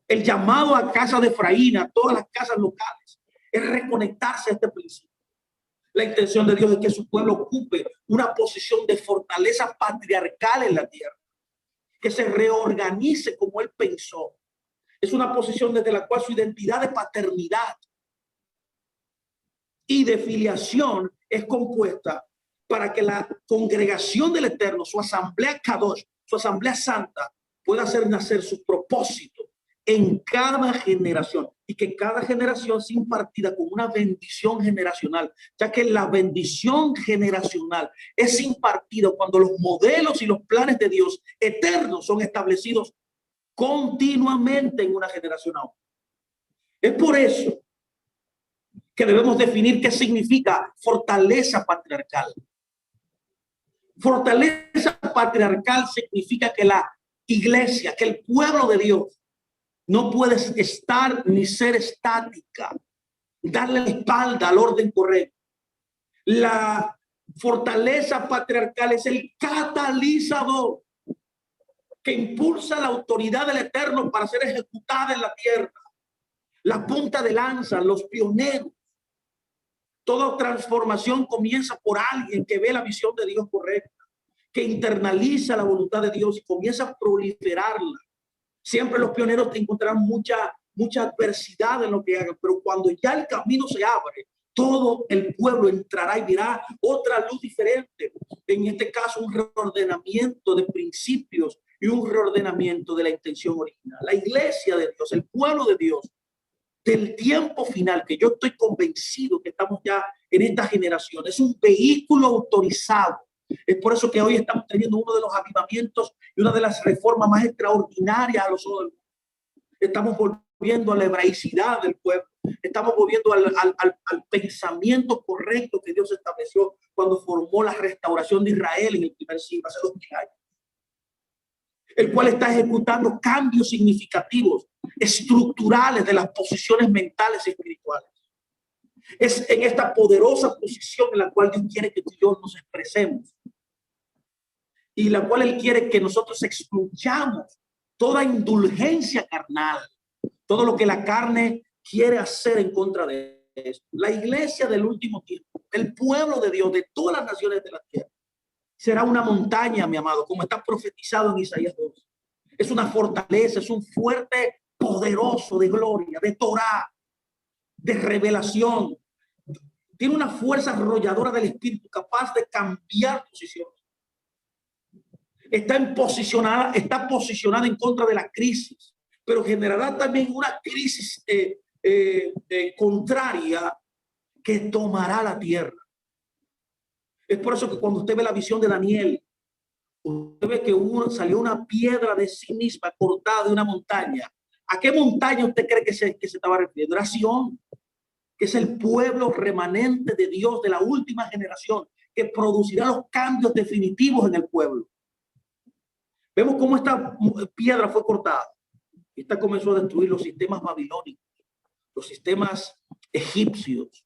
El llamado a Casa de Efraín, a todas las casas locales, es reconectarse a este principio. La intención de Dios es que su pueblo ocupe una posición de fortaleza patriarcal en la tierra, que se reorganice como él pensó. Es una posición desde la cual su identidad de paternidad y de filiación es compuesta para que la congregación del Eterno, su asamblea Kadosh, su asamblea santa, pueda hacer nacer su propósito en cada generación, y que cada generación sea impartida con una bendición generacional, ya que la bendición generacional es impartida cuando los modelos y los planes de Dios eternos son establecidos continuamente en una generación a otra. Es por eso que debemos definir qué significa fortaleza patriarcal. Fortaleza patriarcal significa que la iglesia, que el pueblo de Dios no puede estar ni ser estática, darle la espalda al orden correcto. La fortaleza patriarcal es el catalizador que impulsa la autoridad del Eterno para ser ejecutada en la tierra. La punta de lanza, los pioneros. Toda transformación comienza por alguien que ve la visión de Dios correcta, que internaliza la voluntad de Dios y comienza a proliferarla. Siempre los pioneros te encontrarán mucha adversidad en lo que hagan, pero cuando ya el camino se abre, todo el pueblo entrará y verá otra luz diferente. En este caso, un reordenamiento de principios y un reordenamiento de la intención original. La iglesia de Dios, el pueblo de Dios, del tiempo final, que yo estoy convencido que estamos ya en esta generación, es un vehículo autorizado. Es por eso que hoy estamos teniendo uno de los avivamientos y una de las reformas más extraordinarias a los ojos del mundo. Estamos volviendo a la hebraicidad del pueblo. Estamos volviendo al pensamiento correcto que Dios estableció cuando formó la restauración de Israel en el primer siglo, hace 2000 años. El cual está ejecutando cambios significativos, estructurales de las posiciones mentales y espirituales. Es en esta poderosa posición en la cual Dios quiere que tú y yo nos expresemos, y la cual Él quiere que nosotros excluyamos toda indulgencia carnal, todo lo que la carne quiere hacer en contra de esto. La iglesia del último tiempo, el pueblo de Dios, de todas las naciones de la tierra, será una montaña, mi amado, como está profetizado en Isaías 2. Es una fortaleza, es un fuerte poderoso de gloria, de Torah, de revelación. Tiene una fuerza arrolladora del espíritu capaz de cambiar posiciones. está posicionada en contra de la crisis, pero generará también una crisis contraria que tomará la tierra. Es por eso que cuando usted ve la visión de Daniel, usted ve que salió una piedra de sí misma cortada de una montaña. ¿A qué montaña usted cree que se estaba refiriendo? Era Sion, que es el pueblo remanente de Dios de la última generación, que producirá los cambios definitivos en el pueblo. Vemos cómo esta piedra fue cortada. Esta comenzó a destruir los sistemas babilónicos, los sistemas egipcios.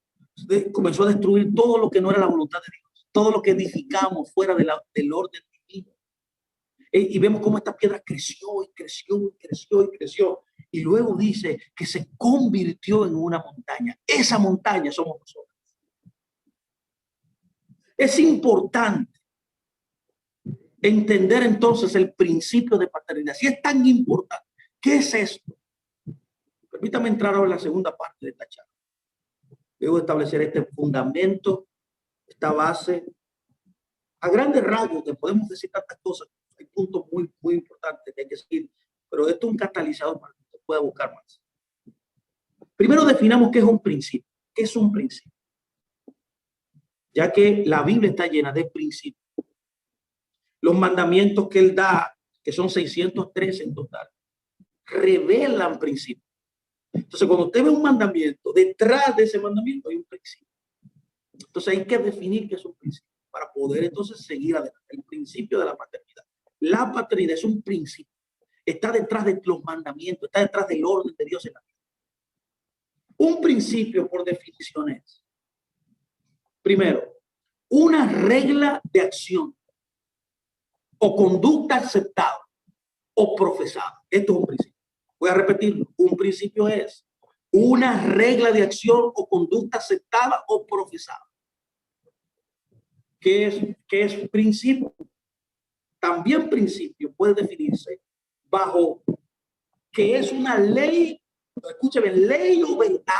Comenzó a destruir todo lo que no era la voluntad de Dios, todo lo que edificamos fuera del orden divino. Y vemos cómo esta piedra creció y creció y creció y creció. Y luego dice que se convirtió en una montaña. Esa montaña somos nosotros. Es importante entender entonces el principio de paternidad. Si es tan importante, ¿qué es esto? Permítame entrar ahora en la segunda parte de esta charla. Debo establecer este fundamento, esta base. A grandes rasgos, que podemos decir tantas cosas, hay puntos muy importantes que hay que seguir, pero esto es un catalizador para que usted pueda buscar más. Primero definamos qué es un principio. ¿Qué es un principio? Ya que la Biblia está llena de principios. Los mandamientos que él da, que son 613 en total, revelan principios. Entonces, cuando usted ve un mandamiento, detrás de ese mandamiento hay un principio. Entonces, hay que definir qué es un principio para poder entonces seguir adelante. El principio de la paternidad. La paternidad es un principio. Está detrás de los mandamientos, está detrás del orden de Dios en la vida. Un principio, por definición, es, primero, una regla de acción o conducta aceptada o profesada. Esto es un principio. Voy a repetirlo. Un principio es una regla de acción o conducta aceptada o profesada. ¿Qué es principio? También principio puede definirse bajo que es una ley, escúcheme, ley o verdad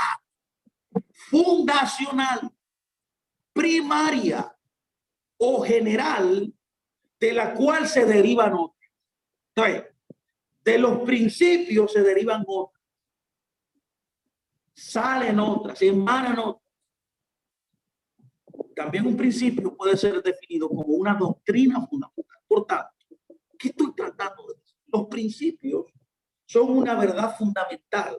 fundacional, primaria o general, de la cual se derivan otras. Entonces, de los principios se derivan otras, salen otras, se emanan otras. También un principio puede ser definido como una doctrina fundamental. Por tanto, ¿qué estoy tratando de decir? Los principios son una verdad fundamental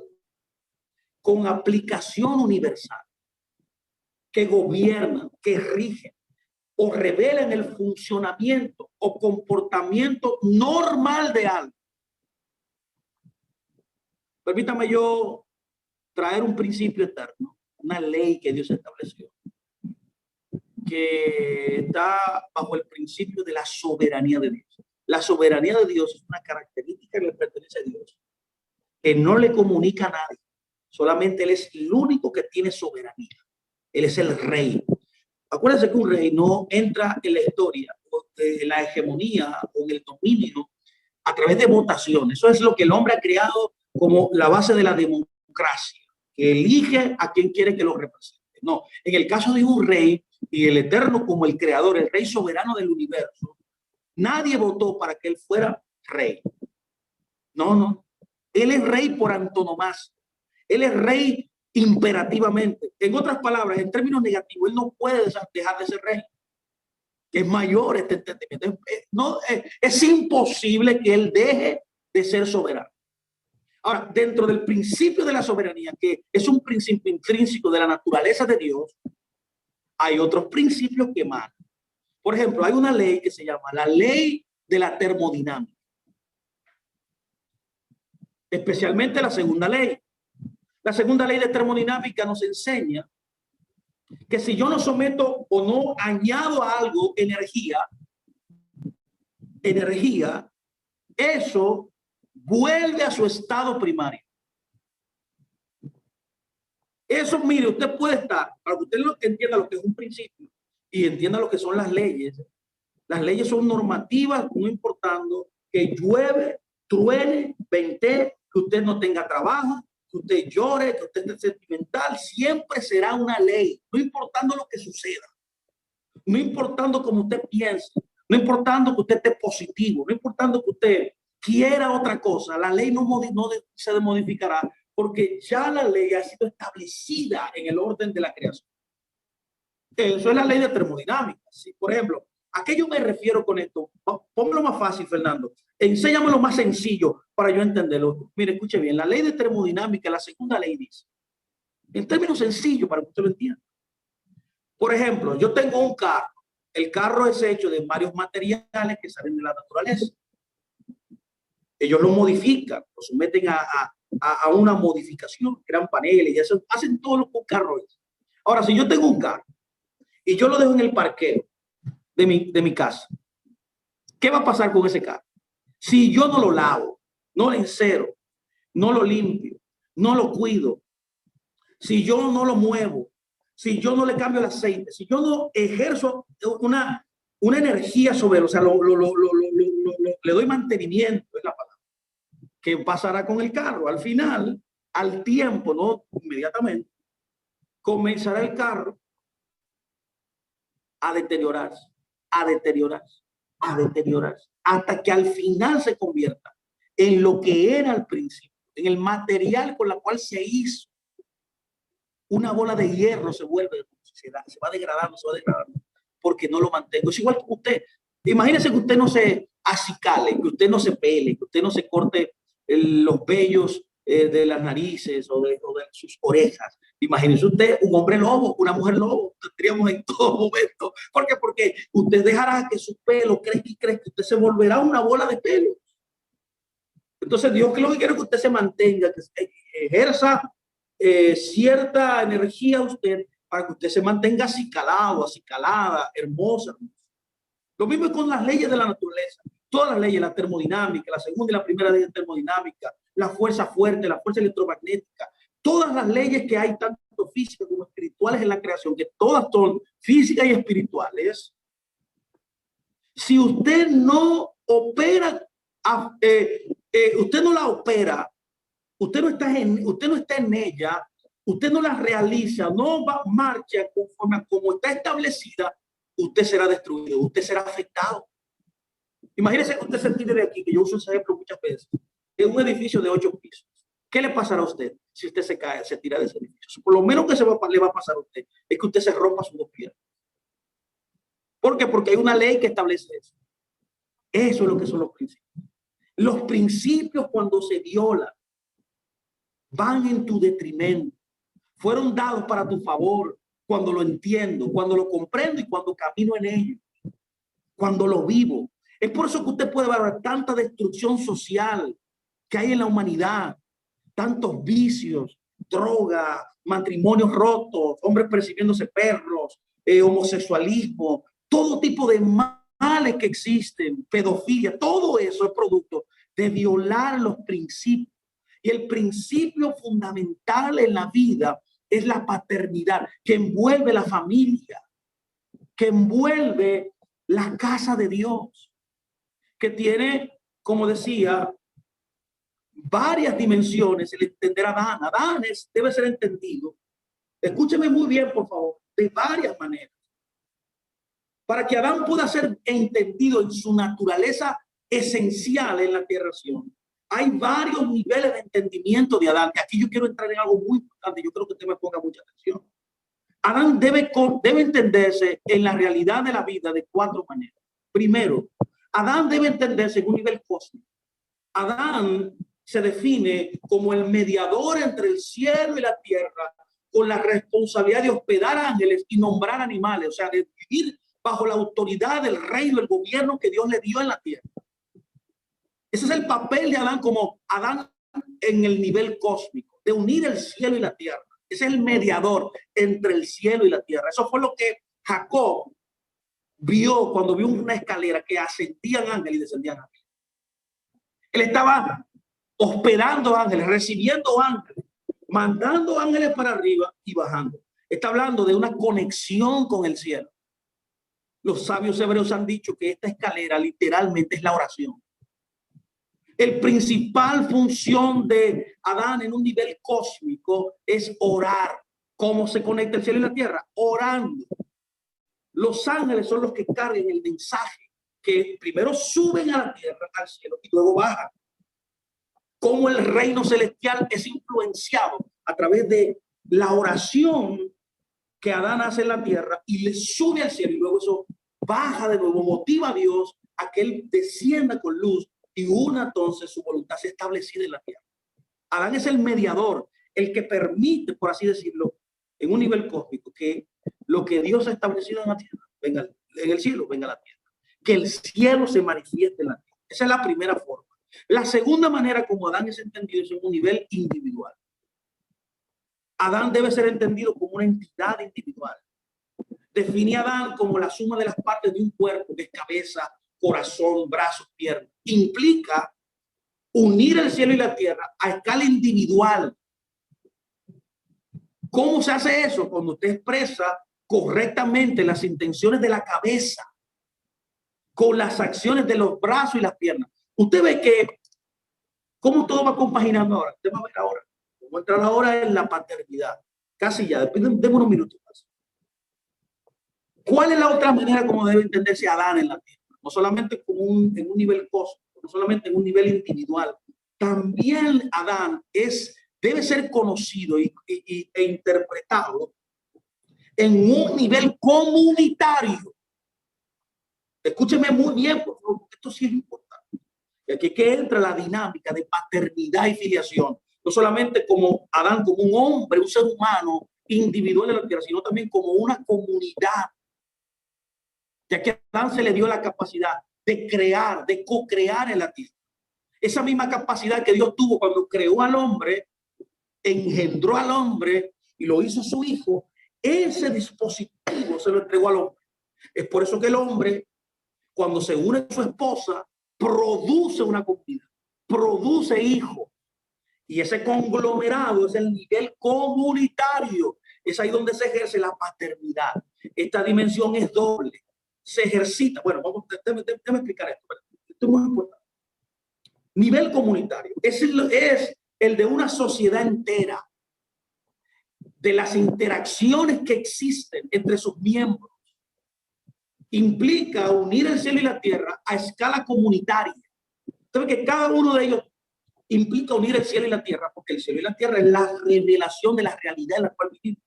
con aplicación universal que gobiernan, que rigen o revelan el funcionamiento o comportamiento normal de algo. Permítame yo traer un principio eterno, una ley que Dios estableció, que está bajo el principio de la soberanía de Dios. La soberanía de Dios es una característica que le pertenece a Dios, que no le comunica a nadie. Solamente Él es el único que tiene soberanía. Él es el rey. Acuérdense que un rey no entra en la historia, en la hegemonía o en el dominio a través de votación. Eso es lo que el hombre ha creado como la base de la democracia, que elige a quien quiere que lo represente. No, en el caso de un rey y el Eterno como el creador, el rey soberano del universo, nadie votó para que él fuera rey. No. Él es rey por antonomasia. Él es rey imperativamente. En otras palabras, en términos negativos, él no puede dejar de ser rey. Es mayor este entendimiento. Es imposible que él deje de ser soberano. Ahora, dentro del principio de la soberanía, que es un principio intrínseco de la naturaleza de Dios, hay otros principios que emanan. Por ejemplo, hay una ley que se llama la ley de la termodinámica. Especialmente la segunda ley. La segunda ley de termodinámica nos enseña que si yo no someto o no añado a algo energía, eso vuelve a su estado primario. Eso, mire, usted puede estar, para que usted entienda lo que es un principio y entienda lo que son las leyes. Las leyes son normativas, no importando que llueve, truene, ventee, que usted no tenga trabajo, que usted llore, que usted esté sentimental, siempre será una ley, no importando lo que suceda, no importando cómo usted piense. no importando que usted esté positivo, no importando que usted quiera otra cosa, la ley no se modificará porque ya la ley ha sido establecida en el orden de la creación. Eso es la ley de termodinámica. ¿Sí? Por ejemplo, ¿a qué yo me refiero con esto? Póngalo más fácil, Fernando. Enséñame lo más sencillo para yo entenderlo. Mire, escuche bien. La ley de termodinámica, la segunda ley dice, en términos sencillos para que usted lo entienda. Por ejemplo, yo tengo un carro. El carro es hecho de varios materiales que salen de la naturaleza. Ellos lo modifican, lo someten a una modificación, crean paneles y hacen todo lo que un carro es. Ahora, si yo tengo un carro y yo lo dejo en el parqueo de mi casa, ¿qué va a pasar con ese carro? Si yo no lo lavo, no lo encero, no lo limpio, no lo cuido, si yo no lo muevo, si yo no le cambio el aceite, si yo no ejerzo una energía sobre él, o sea, le doy mantenimiento, es la palabra. ¿Qué pasará con el carro? Al final, al tiempo, no inmediatamente, comenzará el carro a deteriorarse, a deteriorarse, a deteriorarse, hasta que al final se convierta en lo que era al principio, en el material con la cual se hizo. Una bola de hierro se vuelve, se va degradando, porque no lo mantengo. Es igual que usted. Imagínese que usted no se acicale, que usted no se pele, que usted no se corte los vellos de las narices o de sus orejas. Imagínese usted un hombre lobo, una mujer lobo, tendríamos en todo momento. ¿Por qué? Porque usted dejará que su pelo crezca y crezca, usted se volverá una bola de pelo. Entonces Dios lo que quiere es que usted se mantenga, que ejerza cierta energía a usted para que usted se mantenga acicalado, acicalada, hermosa. Lo mismo es con las leyes de la naturaleza. Todas las leyes, la termodinámica, la segunda y la primera ley de termodinámica, la fuerza fuerte, la fuerza electromagnética, todas las leyes que hay, tanto físicas como espirituales en la creación, que todas son físicas y espirituales. Si usted no opera, usted no la opera, usted no está en ella, usted no la realiza, no va marcha conforme a como está establecida, usted será destruido, usted será afectado. Imagínese que usted se tire de aquí, que yo uso ese ejemplo muchas veces, en un edificio de 8 pisos. ¿Qué le pasará a usted si usted se cae, se tira de ese edificio? Por lo menos que le va a pasar a usted es que usted se rompa sus dos piernas. ¿Por qué? Porque hay una ley que establece eso. Eso es lo que son los principios. Los principios, cuando se violan, van en tu detrimento. Fueron dados para tu favor cuando lo entiendo, cuando lo comprendo y cuando camino en ello, cuando lo vivo. Es por eso que usted puede ver tanta destrucción social que hay en la humanidad, tantos vicios, droga, matrimonios rotos, hombres percibiéndose perros, homosexualismo, todo tipo de males que existen, pedofilia, todo eso es producto de violar los principios. Y el principio fundamental en la vida es la paternidad, que envuelve la familia, que envuelve la casa de Dios, que tiene, como decía, varias dimensiones. El entender a Adán. Adán debe ser entendido, escúcheme muy bien, por favor, de varias maneras. Para que Adán pueda ser entendido en su naturaleza esencial en la creación, hay varios niveles de entendimiento de Adán, que aquí yo quiero entrar en algo muy importante. Yo creo que usted me ponga mucha atención. Adán debe entenderse en la realidad de la vida de 4 maneras. Primero, Adán debe entenderse en un nivel cósmico. Adán se define como el mediador entre el cielo y la tierra, con la responsabilidad de hospedar ángeles y nombrar animales, o sea, de vivir bajo la autoridad del reino, el gobierno que Dios le dio en la tierra. Ese es el papel de Adán, como Adán en el nivel cósmico, de unir el cielo y la tierra. Ese es el mediador entre el cielo y la tierra. Eso fue lo que Jacob vio cuando vio una escalera que ascendían ángeles y descendían ángeles. Él estaba hospedando ángeles, recibiendo ángeles, mandando ángeles para arriba y bajando. Está hablando de una conexión con el cielo. Los sabios hebreos han dicho que esta escalera literalmente es la oración. El principal función de Adán en un nivel cósmico es orar. ¿Cómo se conecta el cielo y la tierra? Orando. Los ángeles son los que cargan el mensaje que primero suben a la tierra, al cielo, y luego bajan. Cómo el reino celestial es influenciado a través de la oración que Adán hace en la tierra y le sube al cielo, y luego eso baja de nuevo, motiva a Dios a que él descienda con luz y una entonces su voluntad se establecida en la tierra. Adán es el mediador, el que permite, por así decirlo, en un nivel cósmico, que lo que Dios ha establecido en la tierra, venga en el cielo, venga a la tierra. Que el cielo se manifieste en la tierra. Esa es la primera forma. La segunda manera como Adán es entendido es en un nivel individual. Adán debe ser entendido como una entidad individual. Define a Adán como la suma de las partes de un cuerpo, que es cabeza, corazón, brazos, piernas. Implica unir el cielo y la tierra a escala individual. ¿Cómo se hace eso? Cuando usted expresa correctamente las intenciones de la cabeza con las acciones de los brazos y las piernas. Usted ve que cómo todo va compaginando ahora. Usted va a ver ahora. Vamos a entrar ahora en la paternidad. Casi ya, después de unos minutos más. ¿Cuál es la otra manera como debe entenderse Adán en la tierra? No solamente como en un nivel cósmico, no solamente en un nivel individual. También Adán debe ser conocido e interpretado en un nivel comunitario. Escúcheme muy bien, por favor, esto sí es importante. Y aquí que entra la dinámica de paternidad y filiación. No solamente como Adán, como un hombre, un ser humano individual de la tierra, sino también como una comunidad. Ya que a Adán se le dio la capacidad de crear, de co-crear en la tierra. Esa misma capacidad que Dios tuvo cuando creó al hombre, engendró al hombre y lo hizo su hijo, ese dispositivo se lo entregó al hombre. Es por eso que el hombre, cuando se une a su esposa, produce una comunidad, produce hijos. Y ese conglomerado es el nivel comunitario. Es ahí donde se ejerce la paternidad. Esta dimensión es doble. Se ejercita. Bueno, déjame explicar esto. Esto es muy importante. Nivel comunitario es el de una sociedad entera, de las interacciones que existen entre sus miembros. Implica unir el cielo y la tierra a escala comunitaria. Entonces, que cada uno de ellos implica unir el cielo y la tierra, porque el cielo y la tierra es la revelación de la realidad en la cual vivimos.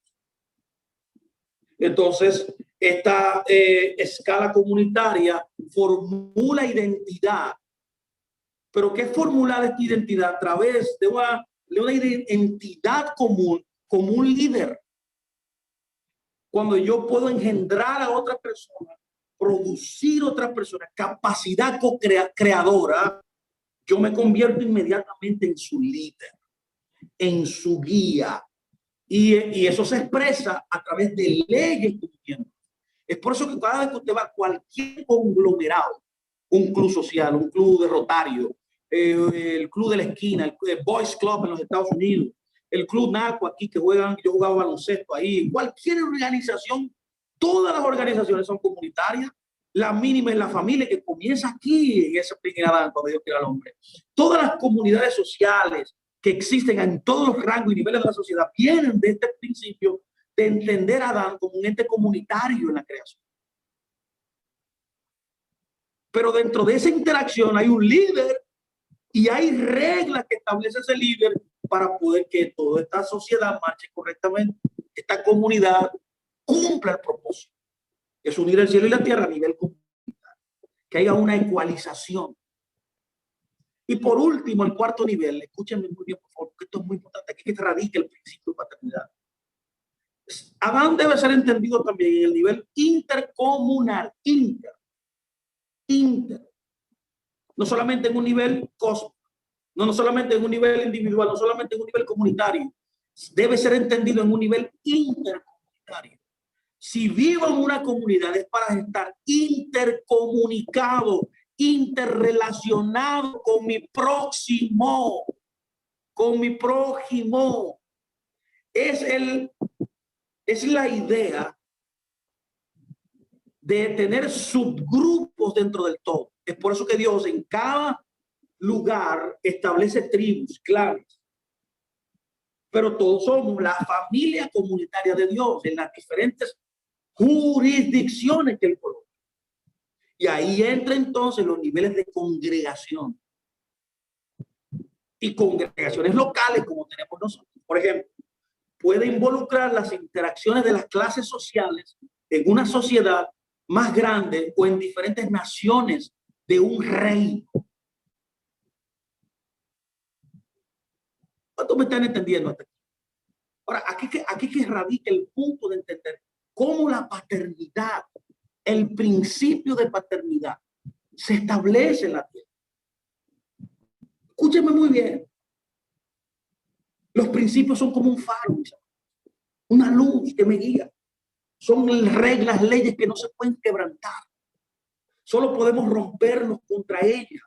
Entonces, esta escala comunitaria formula identidad. ¿Pero qué es formular esta identidad? A través de una entidad común, como un líder. Cuando yo puedo engendrar a otra persona, producir otras personas, capacidad co-creadora, yo me convierto inmediatamente en su líder, en su guía. Y eso se expresa a través de leyes. Es por eso que cada vez que usted va a cualquier conglomerado, un club social, un club de Rotario, el club de la esquina, el Boys Club en los Estados Unidos, el club NACO aquí que yo jugaba baloncesto ahí, cualquier organización, todas las organizaciones son comunitarias. La mínima es la familia, que comienza aquí en esa primera edad cuando Dios crea al hombre. Todas las comunidades sociales que existen en todos los rangos y niveles de la sociedad vienen de este principio de entender a Adán como un ente comunitario en la creación. Pero dentro de esa interacción hay un líder y hay reglas que establece ese líder para poder que toda esta sociedad marche correctamente, esta comunidad cumpla el propósito, que es unir el cielo y la tierra a nivel comunitario, que haya una ecualización. Y por último, el cuarto nivel, escúchenme muy bien, por favor, porque esto es muy importante, aquí que radica el principio de paternidad. Adán debe ser entendido también en el nivel intercomunal, no solamente en un nivel cósmico, no solamente en un nivel individual, no solamente en un nivel comunitario, debe ser entendido en un nivel intercomunitario. Si vivo en una comunidad es para estar intercomunicado, interrelacionado con mi próximo, con mi prójimo. Es la idea de tener subgrupos dentro del todo. Es por eso que Dios en cada lugar establece tribus, clanes. Pero todos somos la familia comunitaria de Dios en las diferentes jurisdicciones que Él coloca. Y ahí entra entonces los niveles de congregación y congregaciones locales como tenemos nosotros. Por ejemplo, puede involucrar las interacciones de las clases sociales en una sociedad más grande o en diferentes naciones de un reino. ¿Cuántos me están entendiendo hasta aquí? Ahora, aquí que radica el punto de entender cómo la paternidad, el principio de paternidad, se establece en la tierra. Escúcheme muy bien. Los principios son como un faro, una luz que me guía. Son reglas, leyes que no se pueden quebrantar. Solo podemos rompernos contra ellas.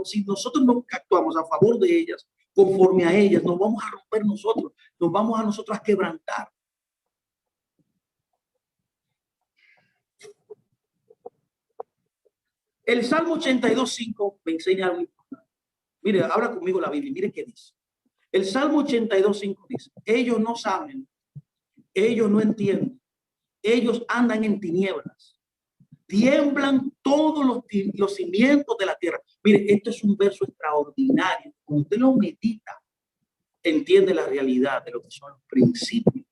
Si nosotros no actuamos a favor de ellas, conforme a ellas, nos vamos a romper nosotros, nos vamos a nosotros a quebrantar. El Salmo 82:5 me enseña algo importante. Mire, habla conmigo la Biblia, mire qué dice. El Salmo 82:5 dice, ellos no saben, ellos no entienden, ellos andan en tinieblas, tiemblan todos los cimientos de la tierra. Mire, esto es un verso extraordinario. Cuando usted lo medita, entiende la realidad de lo que son los principios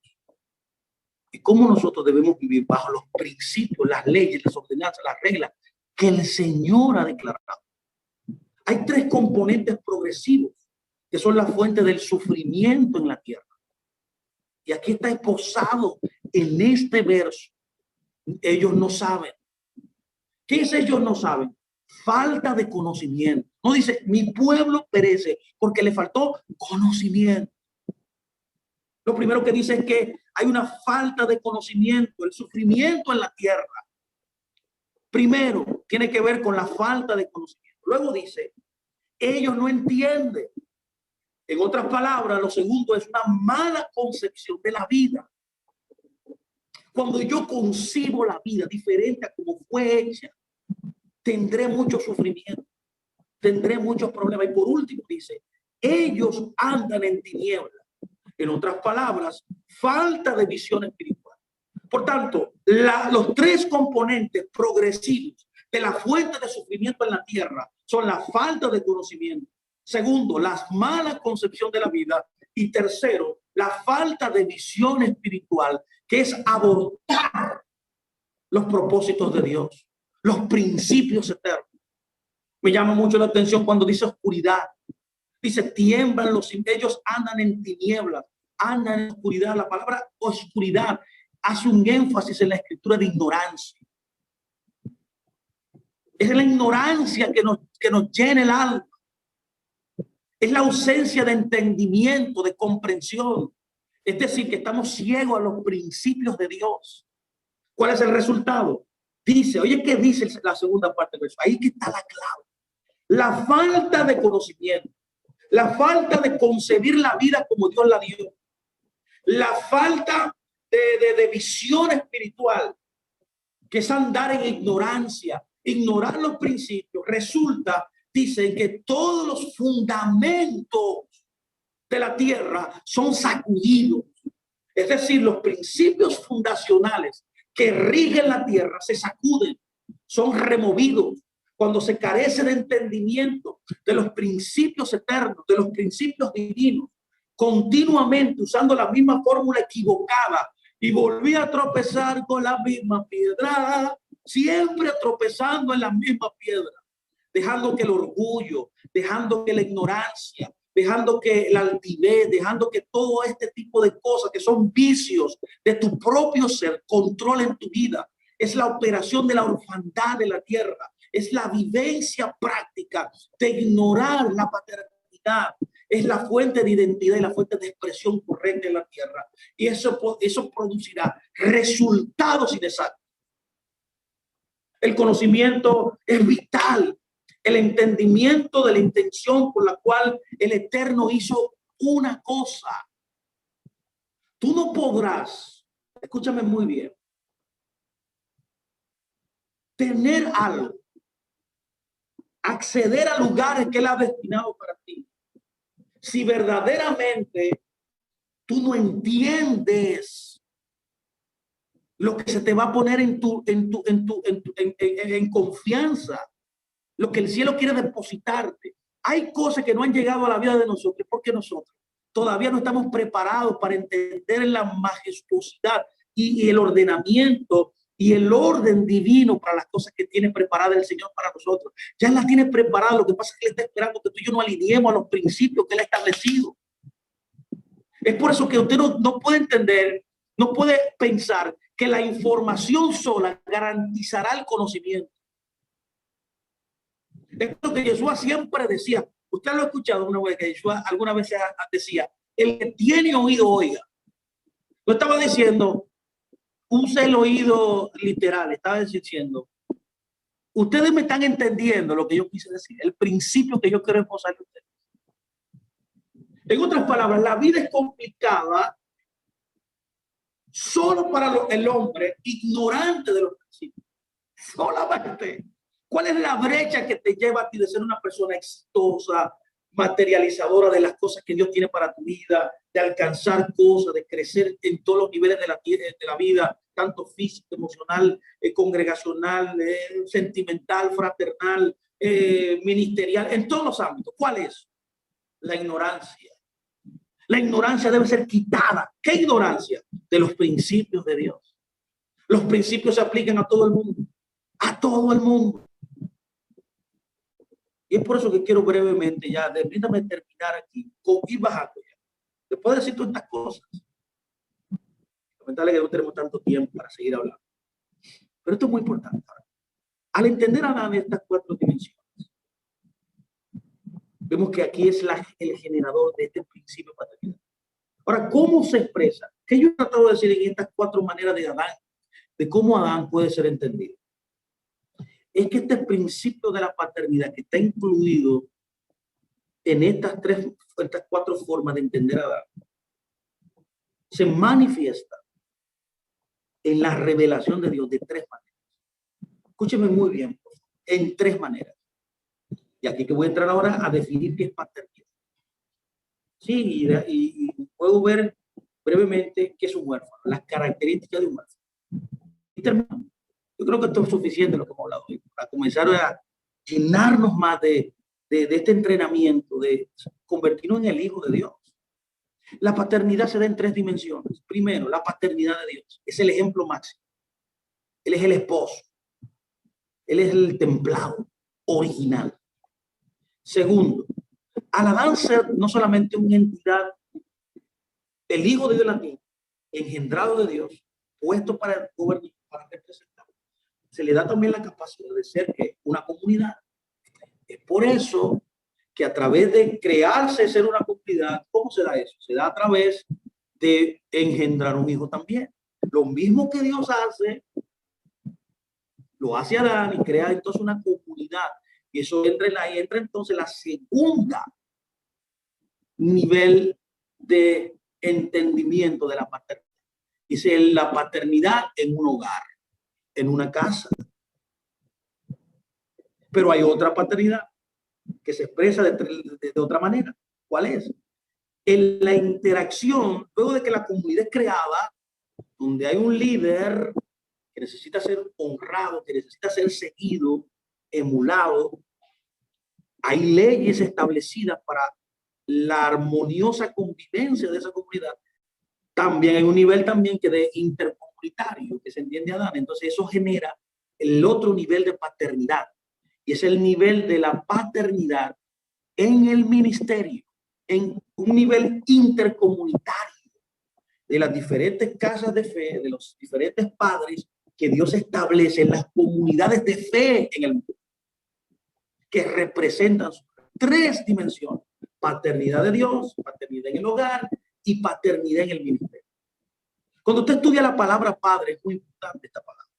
y cómo nosotros debemos vivir bajo los principios, las leyes, las ordenanzas, las reglas que el Señor ha declarado. Hay tres componentes progresivos que son la fuente del sufrimiento en la tierra. Y aquí está esposado en este verso. Ellos no saben. ¿Qué es ellos no saben? Falta de conocimiento. No dice, mi pueblo perece porque le faltó conocimiento. Lo primero que dice es que hay una falta de conocimiento, el sufrimiento en la tierra. Primero, tiene que ver con la falta de conocimiento. Luego dice, ellos no entienden. En otras palabras, lo segundo es una mala concepción de la vida. Cuando yo concibo la vida diferente a como fue hecha, tendré mucho sufrimiento, tendré muchos problemas. Y por último dice, ellos andan en tinieblas. En otras palabras, falta de visión espiritual. Por tanto, los tres componentes progresivos de la fuente de sufrimiento en la tierra son la falta de conocimiento. Segundo, la mala concepción de la vida. Y tercero, la falta de visión espiritual, que es abortar los propósitos de Dios, los principios eternos. Me llama mucho la atención cuando dice oscuridad. Dice, tiemblan ellos andan en tinieblas, andan en oscuridad. La palabra oscuridad hace un énfasis en la escritura de ignorancia. Es la ignorancia que nos llena el alma. Es la ausencia de entendimiento, de comprensión. Es decir, que estamos ciegos a los principios de Dios. ¿Cuál es el resultado? Dice, oye, ¿qué dice la segunda parte del verso? Ahí que está la clave. La falta de conocimiento, la falta de concebir la vida como Dios la dio, la falta de visión espiritual, que es andar en ignorancia, ignorar los principios, resulta, dicen que todos los fundamentos de la tierra son sacudidos. Es decir, los principios fundacionales que rigen la tierra se sacuden, son removidos. Cuando se carece de entendimiento de los principios eternos, de los principios divinos, continuamente usando la misma fórmula equivocada y volví a tropezar con la misma piedra, siempre tropezando en la misma piedra, dejando que el orgullo, dejando que la ignorancia, dejando que la altivez, dejando que todo este tipo de cosas que son vicios de tu propio ser controlen tu vida. Es la operación de la orfandad de la tierra, es la vivencia práctica de ignorar la paternidad, es la fuente de identidad y la fuente de expresión correcta en la tierra. Y eso producirá resultados inexactos. El conocimiento es vital. El entendimiento de la intención por la cual el Eterno hizo una cosa. Tú no podrás, escúchame muy bien, tener algo, acceder a lugares que Él ha destinado para ti, si verdaderamente tú no entiendes lo que se te va a poner en confianza, lo que el cielo quiere depositarte. Hay cosas que no han llegado a la vida de nosotros porque nosotros todavía no estamos preparados para entender la majestuosidad y el ordenamiento y el orden divino para las cosas que tiene preparada el Señor para nosotros. Ya las tiene preparadas. Lo que pasa es que Él está esperando que tú y yo nos alineemos a los principios que Él ha establecido. Es por eso que usted no puede entender, no puede pensar que la información sola garantizará el conocimiento. Es lo que Jesús siempre decía. Usted lo ha escuchado una vez, que Jesús alguna vez decía: el que tiene oído, oiga. No estaba diciendo, use el oído literal, estaba diciendo, ustedes me están entendiendo lo que yo quise decir, el principio que yo quiero esbozar de ustedes. En otras palabras, la vida es complicada solo para el hombre ignorante de los principios. Solamente. ¿Cuál es la brecha que te lleva a ti de ser una persona exitosa, materializadora de las cosas que Dios tiene para tu vida, de alcanzar cosas, de crecer en todos los niveles de la vida, tanto físico, emocional, congregacional, sentimental, fraternal, ministerial, en todos los ámbitos? ¿Cuál es? La ignorancia. La ignorancia debe ser quitada. ¿Qué ignorancia? De los principios de Dios. Los principios se aplican a todo el mundo. A todo el mundo. Y es por eso que quiero brevemente ya, permítame terminar aquí, con ir bajando ya. Después de decir todas estas cosas, lamentablemente que no tenemos tanto tiempo para seguir hablando. Pero esto es muy importante. Al entender a estas 4 dimensiones, vemos que aquí es el generador de este principio paternal. Ahora, ¿cómo se expresa? ¿Qué yo he tratado de decir en estas 4 maneras de Adán, de cómo Adán puede ser entendido? Es que este principio de la paternidad que está incluido en estas 4 formas de entender a Adán, se manifiesta en la revelación de Dios de 3 maneras. Escúcheme muy bien, en 3 maneras. Y aquí que voy a entrar ahora a definir qué es paternidad. Sí, y puedo ver brevemente qué es un huérfano, las características de un huérfano. Y terminamos. Yo creo que esto es suficiente lo que hemos hablado hoy, para comenzar a llenarnos más de este entrenamiento, de convertirnos en el Hijo de Dios. La paternidad se da en 3 dimensiones. Primero, la paternidad de Dios. Es el ejemplo máximo. Él es el esposo. Él es el templado original. Segundo, al Adán ser no solamente una entidad, el Hijo de Dios latino, engendrado de Dios, puesto para gobernar, para representar, se le da también la capacidad de ser una comunidad. Es por eso que a través de crearse, ser una comunidad, ¿cómo se da eso? Se da a través de engendrar un hijo también. Lo mismo que Dios hace, lo hace Adán y crea entonces una comunidad. Y eso entra entonces la segunda nivel de entendimiento de la paternidad. Dice la paternidad en un hogar, en una casa. Pero hay otra paternidad que se expresa de otra manera. ¿Cuál es? En la interacción, luego de que la comunidad es creada, donde hay un líder que necesita ser honrado, que necesita ser seguido, emulado, hay leyes establecidas para la armoniosa convivencia de esa comunidad. También hay un nivel también que de intercomunitario, que se entiende Adán. Entonces eso genera el otro nivel de paternidad, y es el nivel de la paternidad en el ministerio, en un nivel intercomunitario de las diferentes casas de fe, de los diferentes padres que Dios establece en las comunidades de fe en el mundo, que representan 3 dimensiones: paternidad de Dios, paternidad en el hogar y paternidad en el ministerio. Cuando usted estudia la palabra padre, es muy importante esta palabra,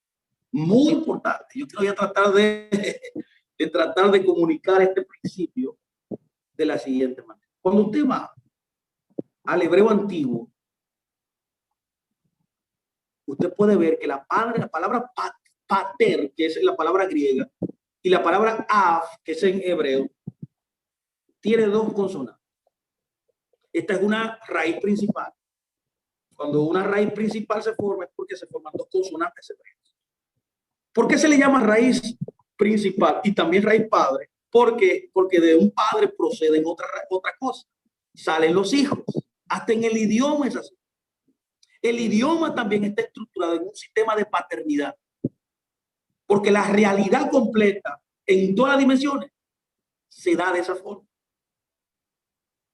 muy importante. Yo voy a tratar de comunicar este principio de la siguiente manera. Cuando usted va al hebreo antiguo, usted puede ver que la palabra pater, que es la palabra griega, y la palabra av, que es en hebreo, tiene 2 consonantes. Esta es una raíz principal. Cuando una raíz principal se forma es porque se forman dos consonantes hebreas. ¿Por qué se le llama raíz principal y también raíz padre? Porque de un padre proceden otra cosa. Salen los hijos. Hasta en el idioma es así. El idioma también está estructurado en un sistema de paternidad. Porque la realidad completa en todas las dimensiones se da de esa forma.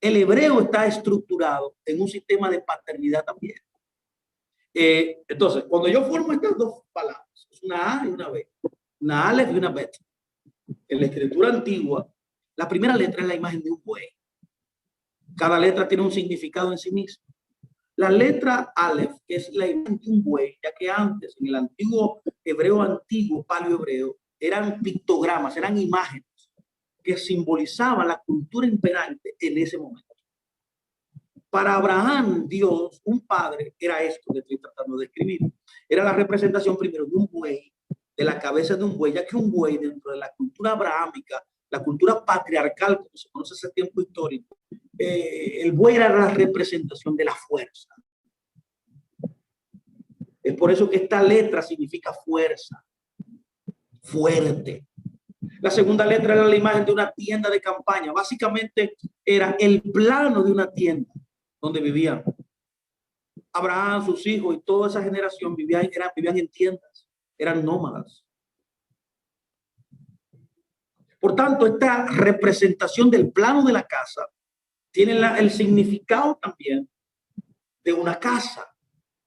El hebreo está estructurado en un sistema de paternidad también. Entonces, cuando yo formo estas dos palabras, es una A y una B, una Aleph y una Bet. En la escritura antigua, la primera letra es la imagen de un buey. Cada letra tiene un significado en sí mismo. La letra Aleph, que es la imagen de un buey, ya que antes, en el antiguo hebreo antiguo, paleohebreo, eran pictogramas, eran imágenes que simbolizaban la cultura imperante en ese momento. Para Abraham, Dios, un padre, era esto que estoy tratando de escribir. Era la representación primero de un buey, de la cabeza de un buey, ya que un buey dentro de la cultura abrahámica, la cultura patriarcal, como se conoce ese tiempo histórico, el buey era la representación de la fuerza. Es por eso que esta letra significa fuerza, fuerte. La segunda letra era la imagen de una tienda de campaña. Básicamente era el plano de una tienda donde vivían Abraham, sus hijos y toda esa generación vivían en tiendas, eran nómadas. Por tanto, esta representación del plano de la casa tiene el significado también de una casa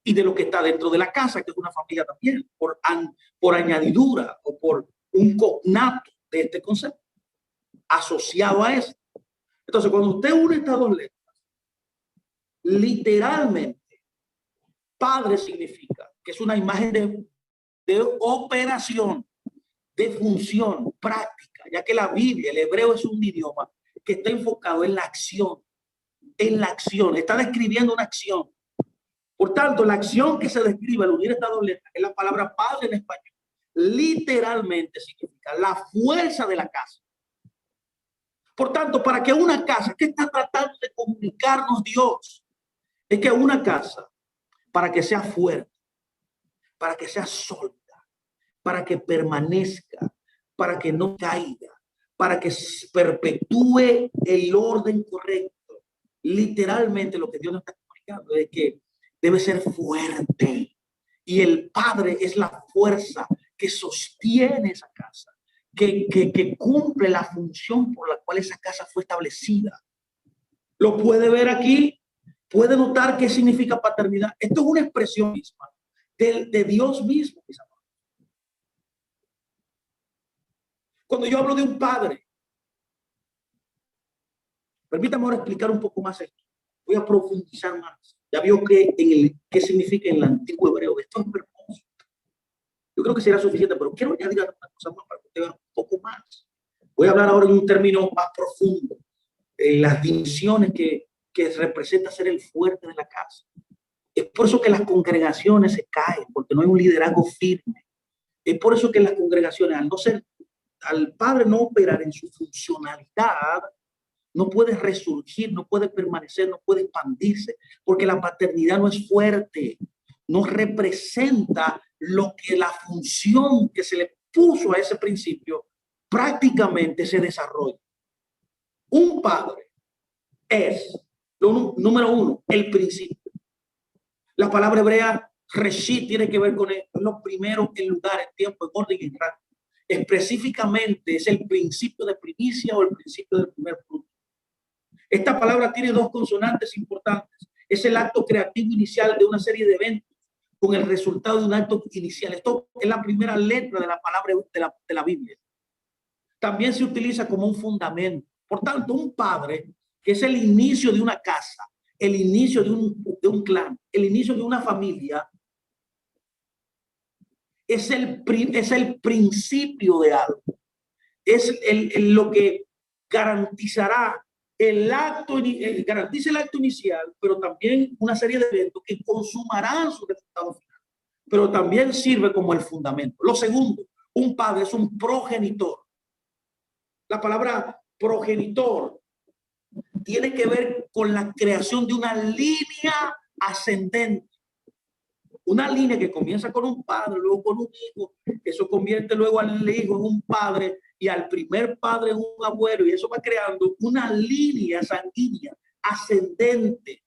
y de lo que está dentro de la casa, que es una familia también, por añadidura o por un cognato de este concepto asociado a esto. Entonces, cuando usted une estas dos letras, literalmente, padre significa que es una imagen de operación, de función práctica, ya que la Biblia, el hebreo es un idioma que está enfocado en la acción, está describiendo una acción. Por tanto, la acción que se describe al unir estas dos letras es la palabra padre en español. Literalmente significa la fuerza de la casa. Por tanto, para que una casa, ¿qué está tratando de comunicarnos Dios? Es que una casa, para que sea fuerte, para que sea sólida, para que permanezca, para que no caiga, para que perpetúe el orden correcto. Literalmente lo que Dios nos está comunicando es que debe ser fuerte. Y el Padre es la fuerza que sostiene esa casa, que cumple la función por la cual esa casa fue establecida. Lo puede ver aquí, puede notar qué significa paternidad. Esto es una expresión misma de Dios mismo, mis amados. Cuando yo hablo de un padre, permítame ahora explicar un poco más esto. Voy a profundizar más. Ya vio que qué significa en el antiguo hebreo. Esto es hermoso. Yo creo que será suficiente, pero quiero añadir una cosa más para que usted vea un poco más. Voy a hablar ahora en un término más profundo, en las dimensiones que representa ser el fuerte de la casa. Es por eso que las congregaciones se caen, porque no hay un liderazgo firme. Es por eso que las congregaciones, al padre no operar en su funcionalidad, no puede resurgir, no puede permanecer, no puede expandirse, porque la paternidad no es fuerte, no representa lo que la función que se le puso a ese principio prácticamente se desarrolla. Un padre es, número uno, el principio. La palabra hebrea reshit tiene que ver con lo primero en lugar, en tiempo, en orden y en rango. Específicamente es el principio de primicia o el principio del primer fruto. Esta palabra tiene dos consonantes importantes. Es el acto creativo inicial de una serie de eventos con el resultado de un acto inicial. Esto es la primera letra de la palabra de la Biblia. También se utiliza como un fundamento. Por tanto, un padre, que es el inicio de una casa, el inicio de un clan, el inicio de una familia, es el principio de algo. Es lo que garantizará garantiza el acto inicial, pero también una serie de eventos que consumarán su resultado final. Pero también sirve como el fundamento. Lo segundo, un padre es un progenitor. La palabra progenitor tiene que ver con la creación de una línea ascendente. Una línea que comienza con un padre, luego con un hijo, eso convierte luego al hijo en un padre y al primer padre en un abuelo, y eso va creando una línea sanguínea ascendente,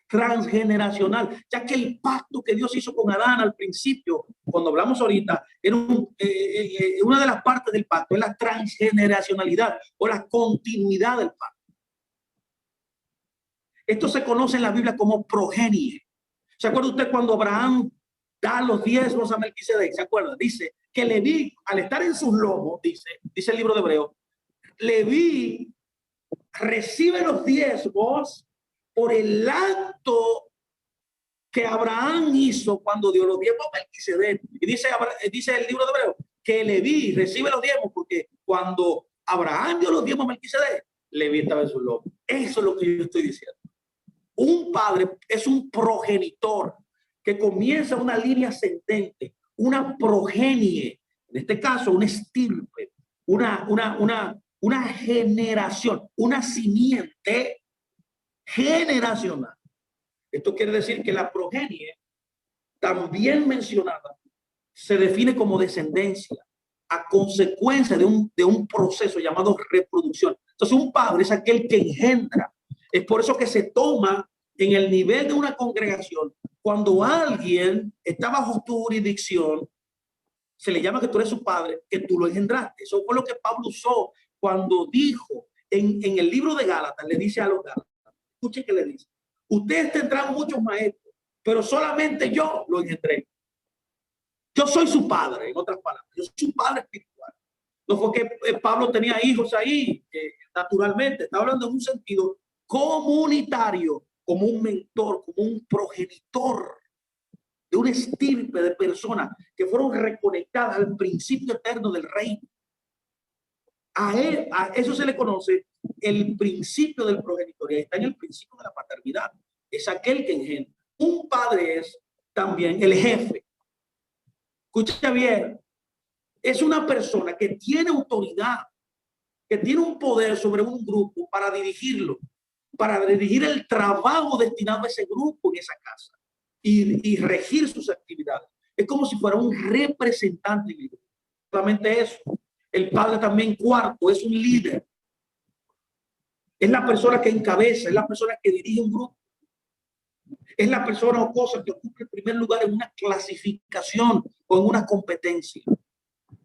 transgeneracional, ya que el pacto que Dios hizo con Adán al principio, cuando hablamos ahorita, era una de las partes del pacto, es la transgeneracionalidad o la continuidad del pacto. Esto se conoce en la Biblia como progenie. ¿Se acuerda usted cuando Abraham da los diezmos a Melquisedec? ¿Se acuerda? Dice que Leví, al estar en sus lomos, dice el libro de Hebreos, Leví recibe los diezmos por el acto que Abraham hizo cuando dio los diezmos a Melquisedec. Y dice el libro de Hebreos que Leví recibe los diezmos porque cuando Abraham dio los diezmos a Melquisedec, Leví estaba en sus lomos. Eso es lo que yo estoy diciendo. Un padre es un progenitor que comienza una línea ascendente, una progenie, en este caso una estirpe, una generación, una simiente generacional. Esto quiere decir que la progenie, también mencionada, se define como descendencia a consecuencia de un proceso llamado reproducción. Entonces, un padre es aquel que engendra. Es por eso que se toma en el nivel de una congregación, cuando alguien está bajo tu jurisdicción, se le llama que tú eres su padre, que tú lo engendraste. Eso fue lo que Pablo usó cuando dijo en el libro de Gálatas, le dice a los Gálatas, escuche que le dice, ustedes tendrán muchos maestros, pero solamente yo lo engendré. Yo soy su padre, en otras palabras, yo soy su padre espiritual. No fue que Pablo tenía hijos ahí, naturalmente, está hablando en un sentido comunitario, como un mentor, como un progenitor de una estirpe de personas que fueron reconectadas al principio eterno del reino. A eso se le conoce el principio del progenitor, y ahí está en el principio de la paternidad. Es aquel que engendra. Un padre es también el jefe. Escucha bien, es una persona que tiene autoridad, que tiene un poder sobre un grupo para dirigirlo, para dirigir el trabajo destinado a ese grupo en esa casa y regir sus actividades. Es como si fuera un representante. Solamente eso. El padre también, cuarto, es un líder. Es la persona que encabeza, es la persona que dirige un grupo. Es la persona o cosa que ocupa el primer lugar en una clasificación o en una competencia.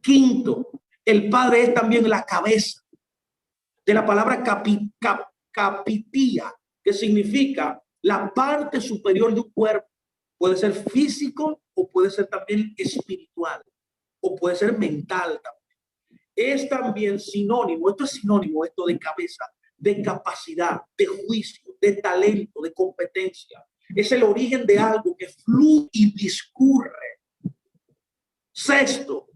Quinto, el padre es también la cabeza, de la palabra capitía, que significa la parte superior de un cuerpo. Puede ser físico o puede ser también espiritual o puede ser mental también. Es también sinónimo, esto es sinónimo, esto de cabeza, de capacidad, de juicio, de talento, de competencia. Es el origen de algo que fluye y discurre. Sexto,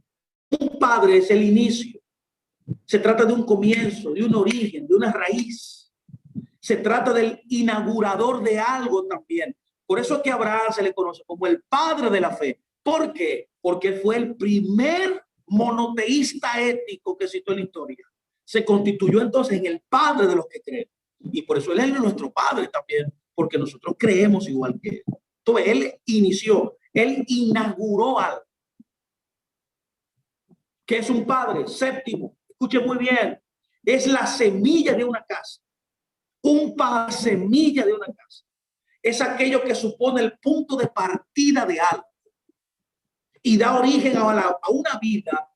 un padre es el inicio. Se trata de un comienzo, de un origen, de una raíz. Se trata del inaugurador de algo también. Por eso es que a Abraham se le conoce como el padre de la fe. ¿Por qué? Porque fue el primer monoteísta ético que existió en la historia. Se constituyó entonces en el padre de los que creen. Y por eso él es nuestro padre también, porque nosotros creemos igual que él. Entonces, él inició, él inauguró algo. ¿Qué es un padre? Séptimo, escuche muy bien, es la semilla de una casa. Un padre, semilla de una casa, es aquello que supone el punto de partida de algo y da origen a una vida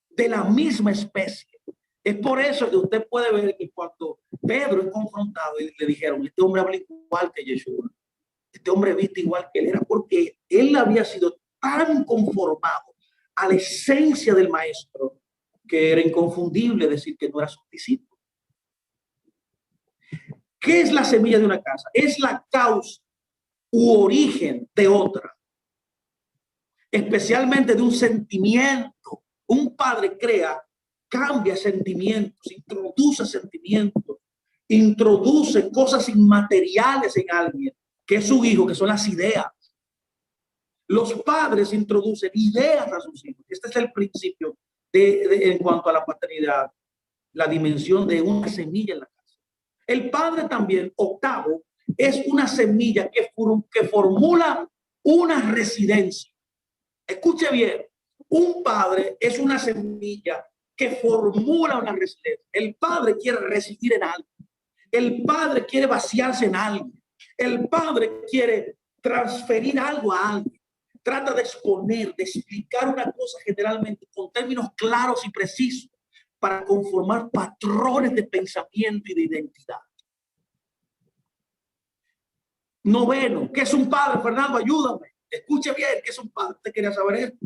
de la misma especie. Es por eso que usted puede ver que cuando Pedro es confrontado y le dijeron, este hombre habla igual que Yeshua, este hombre viste igual que él, era porque él había sido tan conformado a la esencia del maestro que era inconfundible decir que no era su discípulo. ¿Qué es la semilla de una casa? Es la causa u origen de otra, especialmente de un sentimiento. Un padre crea, cambia sentimientos, introduce cosas inmateriales en alguien, que es su hijo, que son las ideas. Los padres introducen ideas a sus hijos. Este es el principio en cuanto a la paternidad, la dimensión de una semilla en la casa. El padre también, octavo, es una semilla que formula una residencia. Escuche bien, un padre es una semilla que formula una residencia. El padre quiere residir en algo. El padre quiere vaciarse en algo. El padre quiere transferir algo a alguien. Trata de exponer, de explicar una cosa generalmente con términos claros y precisos para conformar patrones de pensamiento y de identidad. Noveno, ¿qué es un padre? Fernando, ayúdame. Escuche bien, ¿qué es un padre? ¿Usted quería saber esto?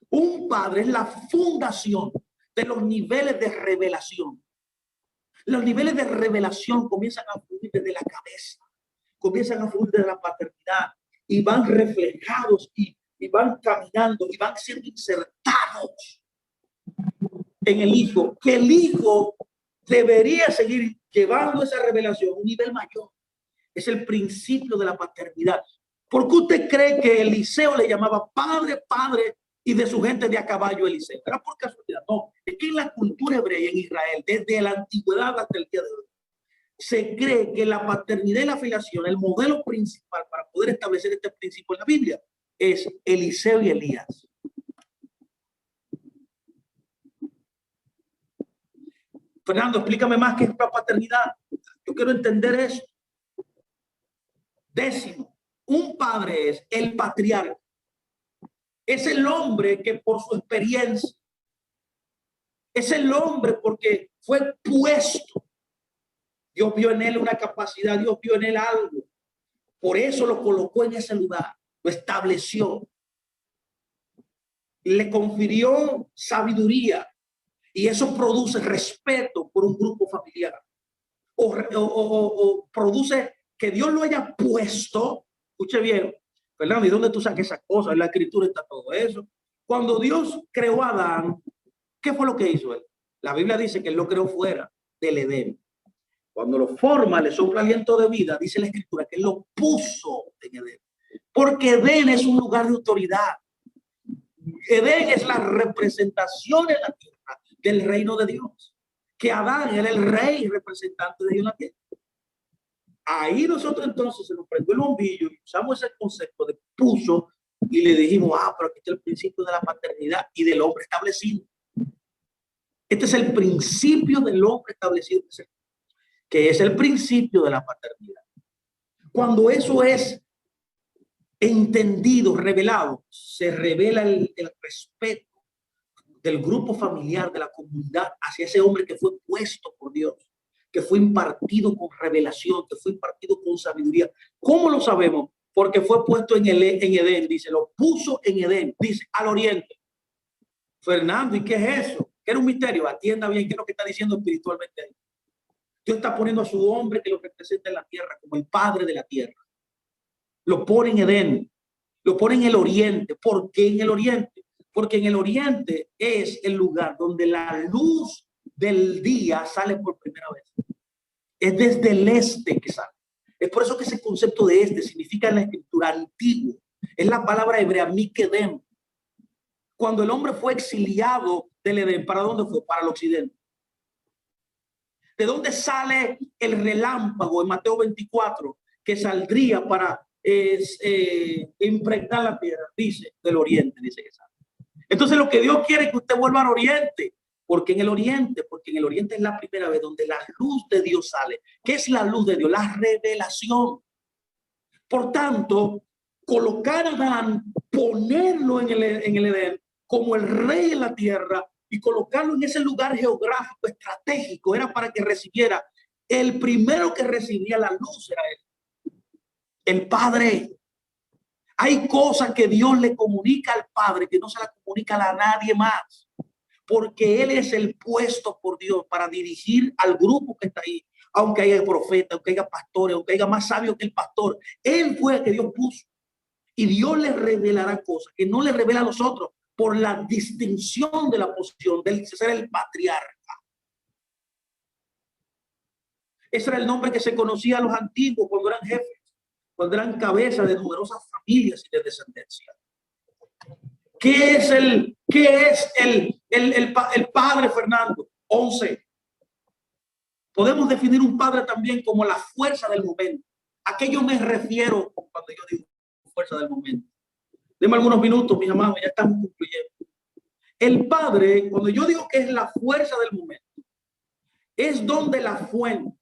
Un padre es la fundación de los niveles de revelación. Los niveles de revelación comienzan a fluir desde la cabeza, comienzan a fluir desde la paternidad y van reflejados y van caminando y van siendo insertados en el hijo, que el hijo debería seguir llevando esa revelación a un nivel mayor. Es el principio de la paternidad. ¿Por qué usted cree que Eliseo le llamaba padre, padre y de su gente de a caballo Eliseo? ¿Era por casualidad? No, es que en la cultura hebrea y en Israel, desde la antigüedad hasta el día de hoy, se cree que la paternidad y la filiación, el modelo principal para poder establecer este principio en la Biblia, es Eliseo y Elías. Fernando, explícame más qué es la paternidad. Yo quiero entender eso. Décimo, un padre es el patriarca. Es el hombre que por su experiencia, es el hombre porque fue puesto. Dios vio en él una capacidad, Dios vio en él algo. Por eso lo colocó en ese lugar, lo estableció. Le confirió sabiduría y eso produce respeto por un grupo familiar. O produce que Dios lo haya puesto. Escuche bien, Fernando, ¿y dónde tú sacas esas cosas? En la escritura está todo eso. Cuando Dios creó a Adán, ¿qué fue lo que hizo él? La Biblia dice que él lo creó fuera del Edén. Cuando lo forma, le sopla aliento de vida, dice la escritura que él lo puso en Edén. Porque Edén es un lugar de autoridad. Edén es la representación en la tierra del reino de Dios. Que Adán era el rey representante de Dios en la tierra. Ahí nosotros entonces se nos prendió el bombillo y usamos ese concepto de puso y le dijimos, pero aquí está el principio de la paternidad y del hombre establecido. Este es el principio del hombre establecido, que es el principio de la paternidad. Cuando eso es entendido, revelado, se revela el respeto del grupo familiar, de la comunidad, hacia ese hombre que fue puesto por Dios, que fue impartido con revelación, que fue impartido con sabiduría. ¿Cómo lo sabemos? Porque fue puesto en Edén, dice, lo puso en Edén, dice, al oriente. Fernando, ¿y qué es eso? ¿Qué era un misterio? Atienda bien qué es lo que está diciendo espiritualmente ahí. Dios está poniendo a su hombre que lo representa en la tierra como el padre de la tierra. Lo pone en Edén, lo pone en el oriente. ¿Por qué en el oriente? Porque en el oriente es el lugar donde la luz del día sale por primera vez. Es desde el este que sale. Es por eso que ese concepto de este significa en la escritura antiguo. Es la palabra hebrea mikedem. Cuando el hombre fue exiliado del Edén, ¿para dónde fue? Para el occidente. ¿De dónde sale el relámpago en Mateo 24 que saldría para impregnar la tierra? Dice, del oriente, dice que sale. Entonces lo que Dios quiere es que usted vuelva al oriente. Porque en el oriente es la primera vez donde la luz de Dios sale. ¿Qué es la luz de Dios? La revelación. Por tanto, colocar a Adán, ponerlo en el Edén como el rey en la tierra y colocarlo en ese lugar geográfico estratégico era para que recibiera. El primero que recibía la luz era él, el Padre. Hay cosas que Dios le comunica al Padre que no se la comunica a nadie más, porque él es el puesto por Dios para dirigir al grupo que está ahí. Aunque haya profetas, aunque haya pastores, aunque haya más sabios que el pastor, él fue el que Dios puso. Y Dios le revelará cosas que no le revela a los otros por la distinción de la posición de ser el patriarca. Ese era el nombre que se conocía a los antiguos cuando eran jefes, cuando eran cabezas de numerosas familias y de descendencia. ¿Qué es el padre, Fernando? 11. Podemos definir un padre también como la fuerza del momento. ¿A qué yo me refiero cuando yo digo fuerza del momento? Deme algunos minutos, mis amados, ya estamos concluyendo. El Padre, cuando yo digo que es la fuerza del momento, es donde la fuente,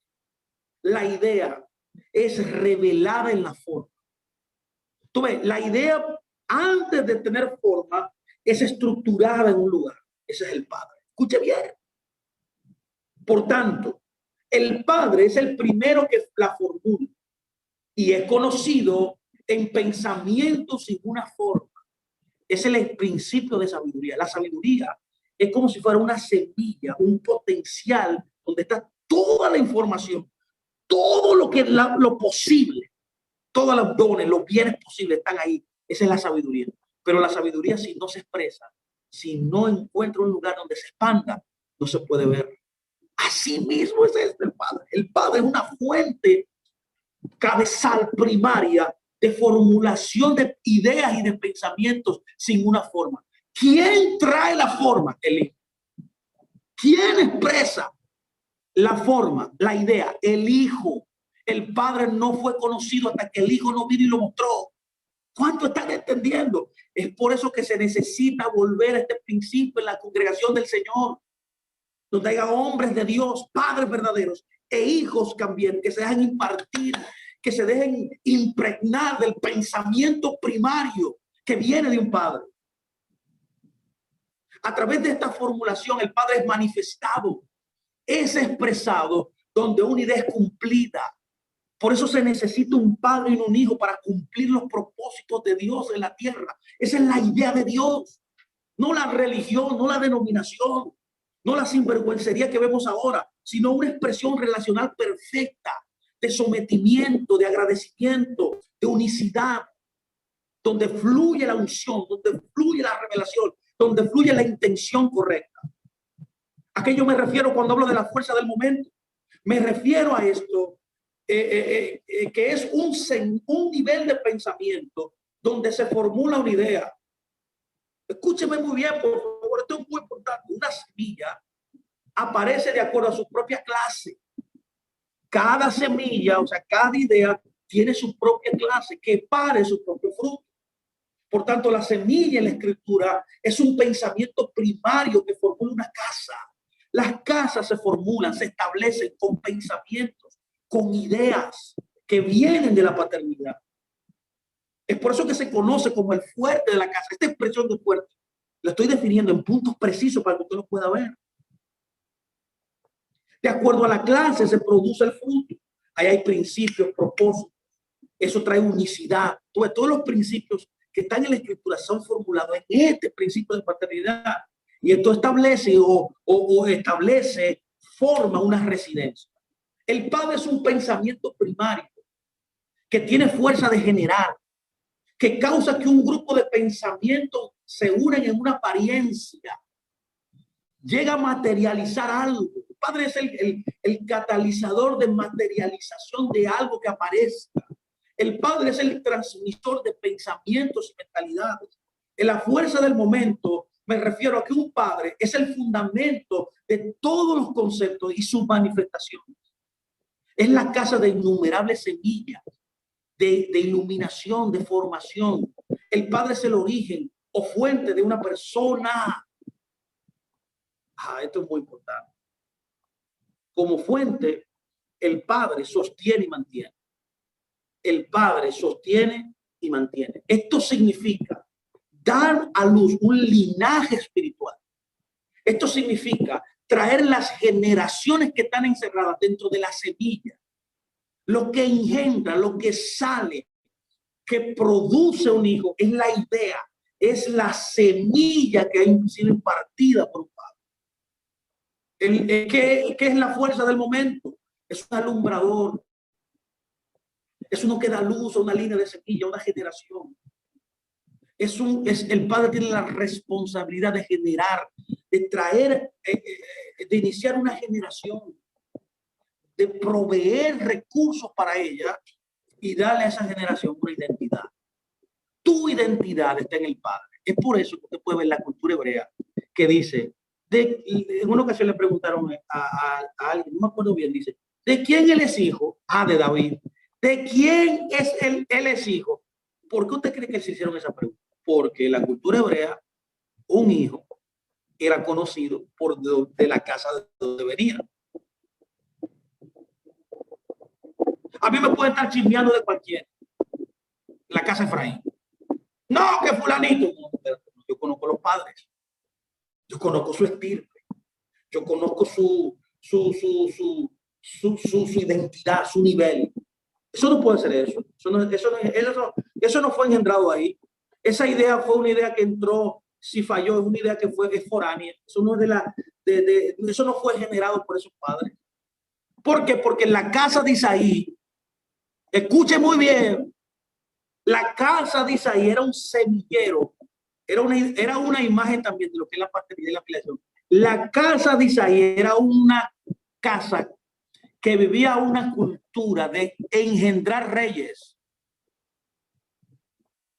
la idea, es revelada en la forma. Tú ves, la idea antes de tener forma es estructurada en un lugar. Ese es el Padre. Escuche bien. Por tanto, el Padre es el primero que la formula y es conocido en pensamiento sin una forma. Ese es el principio de sabiduría. La sabiduría es como si fuera una semilla, un potencial donde está toda la información, todo lo que lo posible, todos los dones, los bienes posibles están ahí. Esa es la sabiduría. Pero la sabiduría, si no se expresa, si no encuentra un lugar donde se expanda, no se puede ver. Así mismo es el Padre. El Padre es una fuente cabezal primaria de formulación de ideas y de pensamientos sin una forma. ¿Quién trae la forma? El Hijo. ¿Quién expresa la forma, la idea? El Hijo. El Padre no fue conocido hasta que el Hijo no vino y lo mostró. ¿Cuánto están entendiendo? Es por eso que se necesita volver a este principio en la congregación del Señor, donde haya hombres de Dios, padres verdaderos e hijos también, que se dejan impartir, que se dejen impregnar del pensamiento primario que viene de un padre. A través de esta formulación, el Padre es manifestado, es expresado, donde una idea es cumplida. Por eso se necesita un padre y un hijo para cumplir los propósitos de Dios en la tierra. Esa es la idea de Dios, no la religión, no la denominación, no la sinvergüencería que vemos ahora, sino una expresión relacional perfecta de sometimiento, de agradecimiento, de unicidad, donde fluye la unción, donde fluye la revelación, donde fluye la intención correcta. ¿A qué yo me refiero cuando hablo de la fuerza del momento? Me refiero a esto, que es un nivel de pensamiento donde se formula una idea. Escúcheme muy bien, por favor, esto es muy importante. Una semilla aparece de acuerdo a su propia clase. Cada semilla, o sea, cada idea tiene su propia clase que pare su propio fruto. Por tanto, la semilla en la escritura es un pensamiento primario que formula una casa. Las casas se formulan, se establecen con pensamientos, con ideas que vienen de la paternidad. Es por eso que se conoce como el fuerte de la casa. Esta expresión de fuerte la estoy definiendo en puntos precisos para que usted lo pueda ver. De acuerdo a la clase se produce el fruto. Ahí hay principios, propósitos. Eso trae unicidad. Todos los principios que están en la escritura son formulados en este principio de paternidad. Y esto establece establece, forma una residencia. El Padre es un pensamiento primario que tiene fuerza de generar, que causa que un grupo de pensamientos se unen en una apariencia, llega a materializar algo. El Padre es el catalizador de materialización de algo que aparezca. El Padre es el transmisor de pensamientos y mentalidades. En la fuerza del momento me refiero a que un padre es el fundamento de todos los conceptos y sus manifestaciones. Es la casa de innumerables semillas, de iluminación, de formación. El Padre es el origen o fuente de una persona. Esto es muy importante. Como fuente, el Padre sostiene y mantiene. El Padre sostiene y mantiene. Esto significa dar a luz un linaje espiritual. Esto significa traer las generaciones que están encerradas dentro de la semilla. Lo que engendra, lo que sale, que produce un hijo, es la idea, es la semilla que ha sido impartida por un padre. ¿Qué es la fuerza del momento? Es un alumbrador. Es uno que da luz a una línea de semilla, a una generación. El Padre tiene la responsabilidad de generar, de traer, de iniciar una generación, de proveer recursos para ella y darle a esa generación una identidad. Tu identidad está en el Padre. Es por eso que usted puede ver la cultura hebrea que dice, en una ocasión le preguntaron a alguien, no me acuerdo bien, dice, ¿de quién él es hijo? De David. ¿De quién es él es hijo? ¿Por qué usted cree que se hicieron esa pregunta? Porque en la cultura hebrea, un hijo era conocido por de la casa de donde venía. A mí me pueden estar chismeando de cualquiera. La casa de Efraín. No, que fulanito. Yo conozco los padres. Yo conozco su estirpe. Yo conozco su identidad, su nivel. Eso no puede ser eso. Eso no fue engendrado ahí. Esa idea fue una idea que entró, si falló, es una idea que fue foránea. Eso no es eso no fue generado por esos padres. ¿Por qué? Porque en la casa de Isaí, escuche muy bien, la casa de Isaí era un semillero, era una imagen también de lo que es la paternidad y la filiación. La casa de Isaí era una casa que vivía una cultura de engendrar reyes.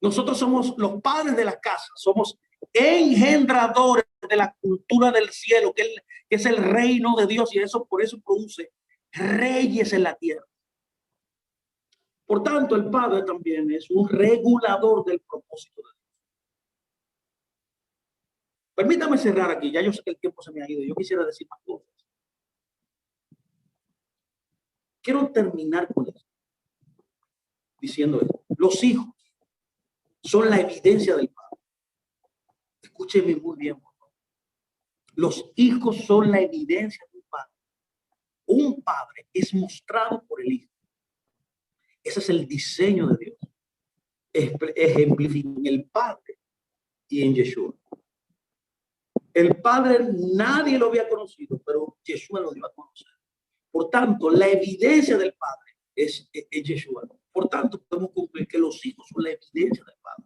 Nosotros somos los padres de las casas, somos engendradores de la cultura del cielo, que es el reino de Dios, y eso por eso produce reyes en la tierra. Por tanto, el padre también es un regulador del propósito de Dios. Permítame cerrar aquí, ya yo sé que el tiempo se me ha ido, yo quisiera decir más cosas. Quiero terminar con esto, diciendo esto. Los hijos son la evidencia del padre. Escúcheme muy bien, por favor. Los hijos son la evidencia del padre. Un padre es mostrado por el hijo. Ese es el diseño de Dios. Ejemplifica en el Padre y en Yeshua. El Padre nadie lo había conocido, pero Yeshua lo dio a conocer. Por tanto, la evidencia del Padre es Yeshua. Por tanto, podemos concluir que los hijos son la evidencia del Padre,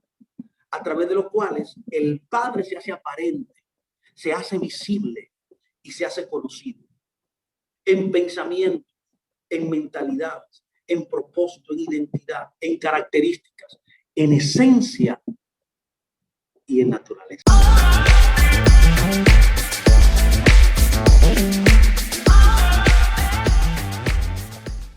a través de los cuales el Padre se hace aparente, se hace visible y se hace conocido en pensamiento, en mentalidades, en propósito, en identidad, en características, en esencia y en naturaleza.